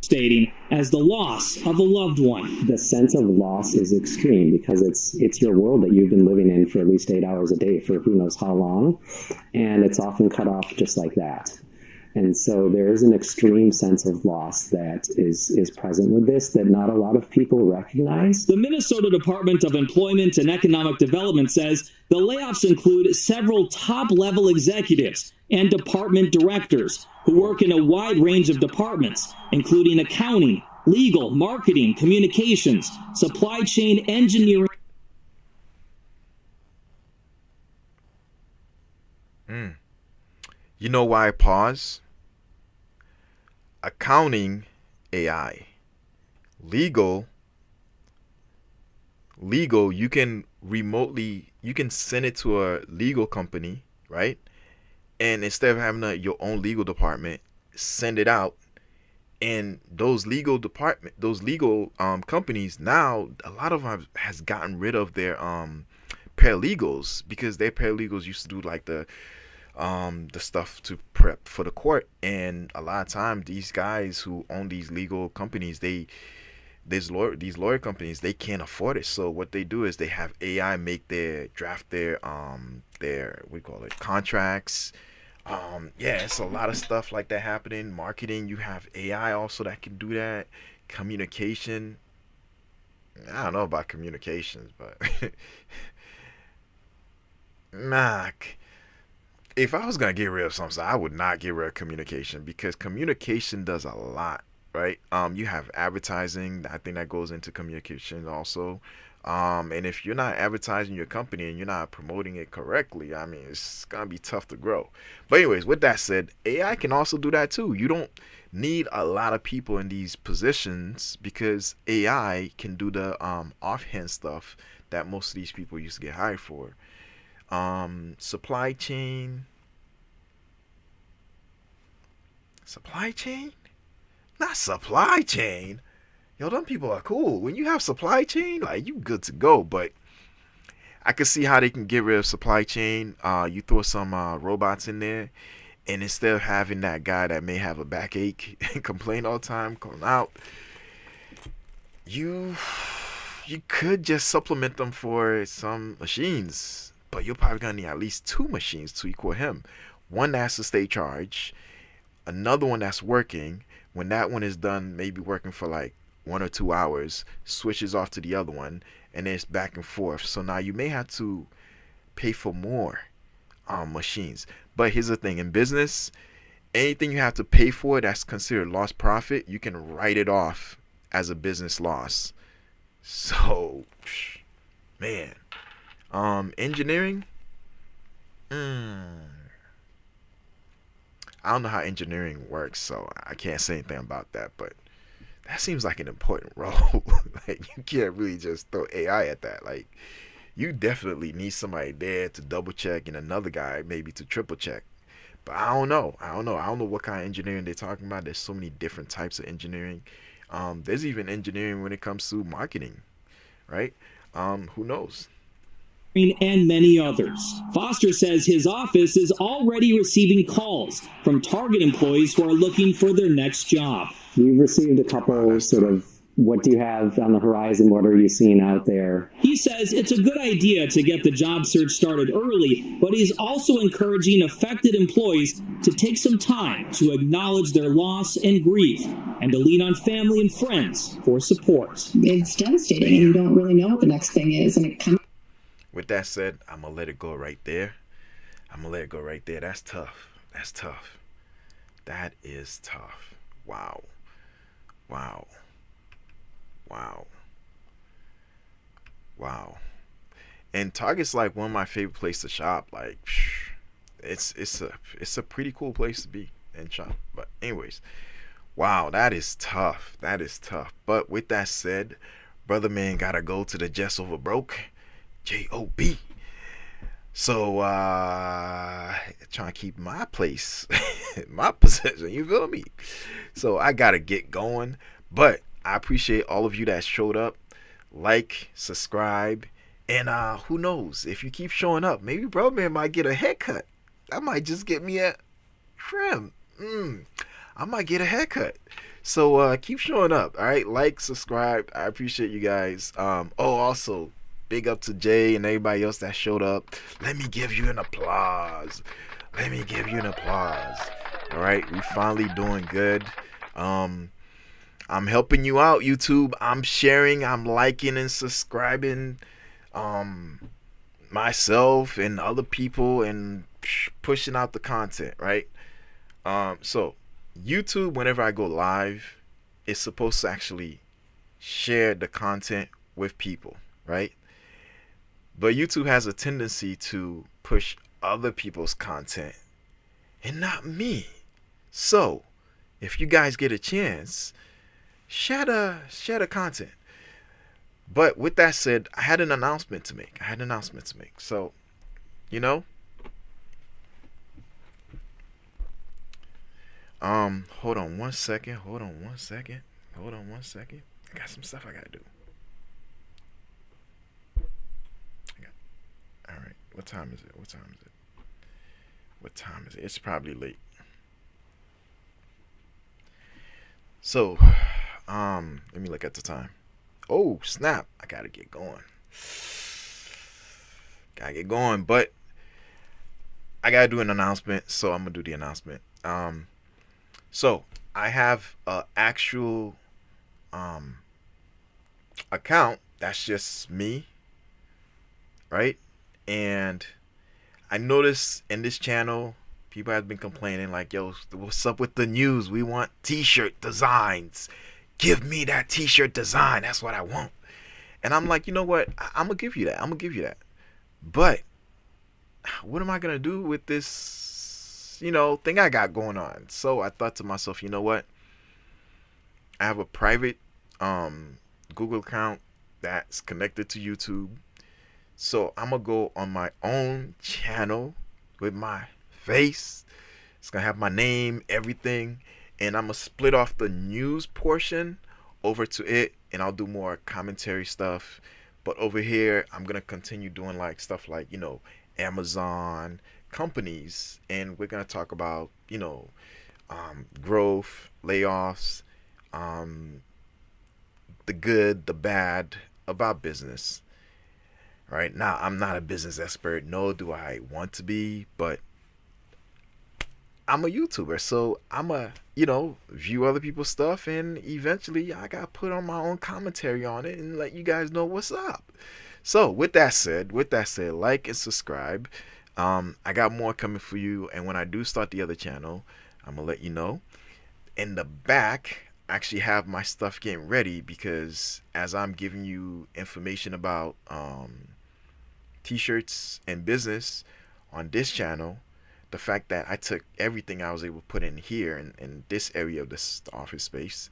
Stating as the loss of a loved one. The sense of loss is extreme because it's your world that you've been living in for at least 8 hours a day for who knows how long, and it's often cut off just like that. And so there is an extreme sense of loss that is present with this that not a lot of people recognize. The Minnesota Department of Employment and Economic Development says the layoffs include several top-level executives and department directors who work in a wide range of departments, including accounting, legal, marketing, communications, supply chain, engineering. You know why I pause? Accounting, AI. Legal, you can send it to a legal company, right? And instead of having your own legal department, send it out. And those legal companies now, a lot of them has gotten rid of their paralegals, because their paralegals used to do like the stuff to prep for the court. And a lot of times these guys who own these legal companies, these lawyer companies, they can't afford it. So what they do is they have AI draft their contracts. It's a lot of stuff like that happening. Marketing, you have AI also that can do that. Communication, I don't know about communications, but if I was gonna get rid of something, I would not get rid of communication, because communication does a lot, right? You have advertising. I think that goes into communication also. And if you're not advertising your company and you're not promoting it correctly, I mean, it's gonna be tough to grow. But anyways, with that said, AI can also do that too. You don't need a lot of people in these positions, because AI can do the offhand stuff that most of these people used to get hired for. Supply chain, not supply chain. Yo, them people are cool. When you have supply chain, like, you good to go. But I can see how they can get rid of supply chain. You throw some robots in there, and instead of having that guy that may have a backache and complain all the time coming out, you could just supplement them for some machines. But you're probably gonna need at least 2 machines to equal him. One that has to stay charged, another one that's working. When that one is done, maybe working for like 1 or 2 hours, switches off to the other one, and then it's back and forth. So now you may have to pay for more machines. But here's the thing: in business, anything you have to pay for that's considered lost profit, you can write it off as a business loss. So, man, engineering, I don't know how engineering works, so I can't say anything about that, but that seems like an important role. Like, you can't really just throw AI at that. Like, you definitely need somebody there to double check, and another guy maybe to triple check. But I don't know what kind of engineering they're talking about. There's so many different types of engineering. There's even engineering when it comes to marketing, right? Who knows? And many others. Foster says his office is already receiving calls from Target employees who are looking for their next job. We've received a couple sort of, what do you have on the horizon? What are you seeing out there? He says it's a good idea to get the job search started early, but he's also encouraging affected employees to take some time to acknowledge their loss and grief, and to lean on family and friends for support. It's devastating, and you don't really know what the next thing is, and it comes. With that said, I'm going to let it go right there. That's tough. That is tough. Wow. And Target's like one of my favorite places to shop. Like, it's a pretty cool place to be and shop. But anyways, wow, that is tough. But with that said, brother man gotta go to the Just Over Broke. J-O-B. So trying to keep my place, my possession, you feel me? So I gotta get going. But I appreciate all of you that showed up, like, subscribe, and who knows, if you keep showing up, maybe bro man might get a haircut. I might just get me a trim. I might get a haircut. So keep showing up. All right, like, subscribe. I appreciate you guys. Also, big up to Jay and everybody else that showed up. Let me give you an applause. Let me give you an applause. All right, we finally doing good. I'm helping you out, YouTube. I'm sharing, I'm liking and subscribing myself and other people and pushing out the content, right? So YouTube, whenever I go live, is supposed to actually share the content with people, right? But YouTube has a tendency to push other people's content and not me. So if you guys get a chance, share the content. But with that said, I had an announcement to make. So, you know, hold on one second. I got some stuff I gotta do. All right. What time is it? It's probably late. So, let me look at the time. Oh, snap. I gotta get going. But I gotta do an announcement, so I'm gonna do the announcement. So I have a actual account that's just me, right? And I noticed in this channel, people have been complaining like, yo, what's up with the news? We want t-shirt designs. Give me that t-shirt design. That's what I want. And I'm like, you know what? I'm going to give you that. But what am I going to do with this, thing I got going on? So I thought to myself, you know what? I have a private Google account that's connected to YouTube. So I'm going to go on my own channel with my face. It's going to have my name, everything. And I'm going to split off the news portion over to it. And I'll do more commentary stuff. But over here, I'm going to continue doing like stuff like, Amazon companies. And we're going to talk about, growth, layoffs, the good, the bad about business. Right now, I'm not a business expert, nor do I want to be, but I'm a YouTuber, so I'm a, view other people's stuff, and eventually I got to put on my own commentary on it and let you guys know what's up. So with that said, like and subscribe. I got more coming for you, and when I do start the other channel, I'm gonna let you know. In the back, I actually have my stuff getting ready, because as I'm giving you information about t-shirts and business on this channel, the fact that I took everything I was able to put in here in this area of this office space,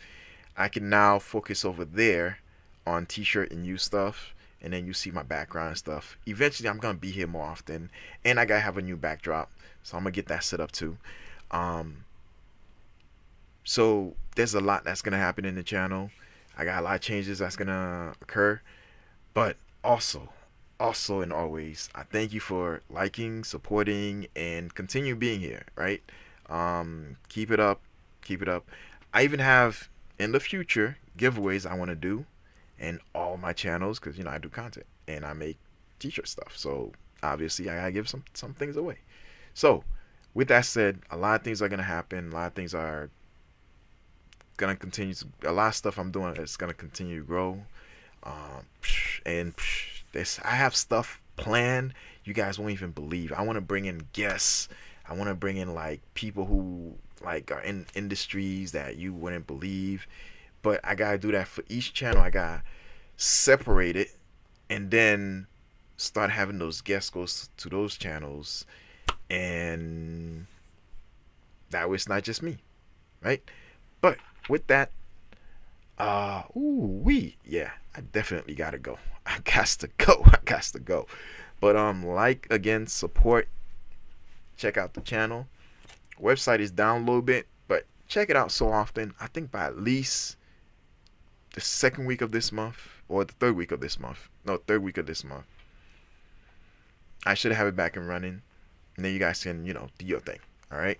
I can now focus over there on t-shirt and you stuff, and then you see my background and stuff. Eventually I'm gonna be here more often, and I gotta have a new backdrop, so I'm gonna get that set up too. So there's a lot that's gonna happen in the channel. I got a lot of changes that's gonna occur, but also and always, I thank you for liking, supporting, and continue being here, right? Keep it up. I even have in the future giveaways I want to do in all my channels, because I do content and I make t-shirt stuff, so obviously I gotta give some things away. So with that said, a lot of things are gonna happen, a lot of things are gonna continue to, a lot of stuff I'm doing is gonna continue to grow, and I have stuff planned you guys won't even believe. I want to bring in guests. I want to bring in like people who like are in industries that you wouldn't believe. But I gotta do that for each channel. I gotta separate it and then start having those guests go to those channels, and that way it's not just me, right? But with that, I definitely gotta go. I got to go. But like, again, support, check out the channel. Website is down a little bit, but check it out so often. I think by at least the second week of this month, or the third week of this month. No, third week of this month. I should have it back and running, and then you guys can, do your thing. All right.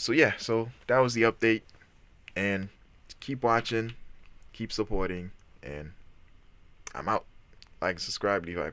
So yeah, so that was the update, and keep watching, keep supporting, and I'm out. Like and subscribe, Levi.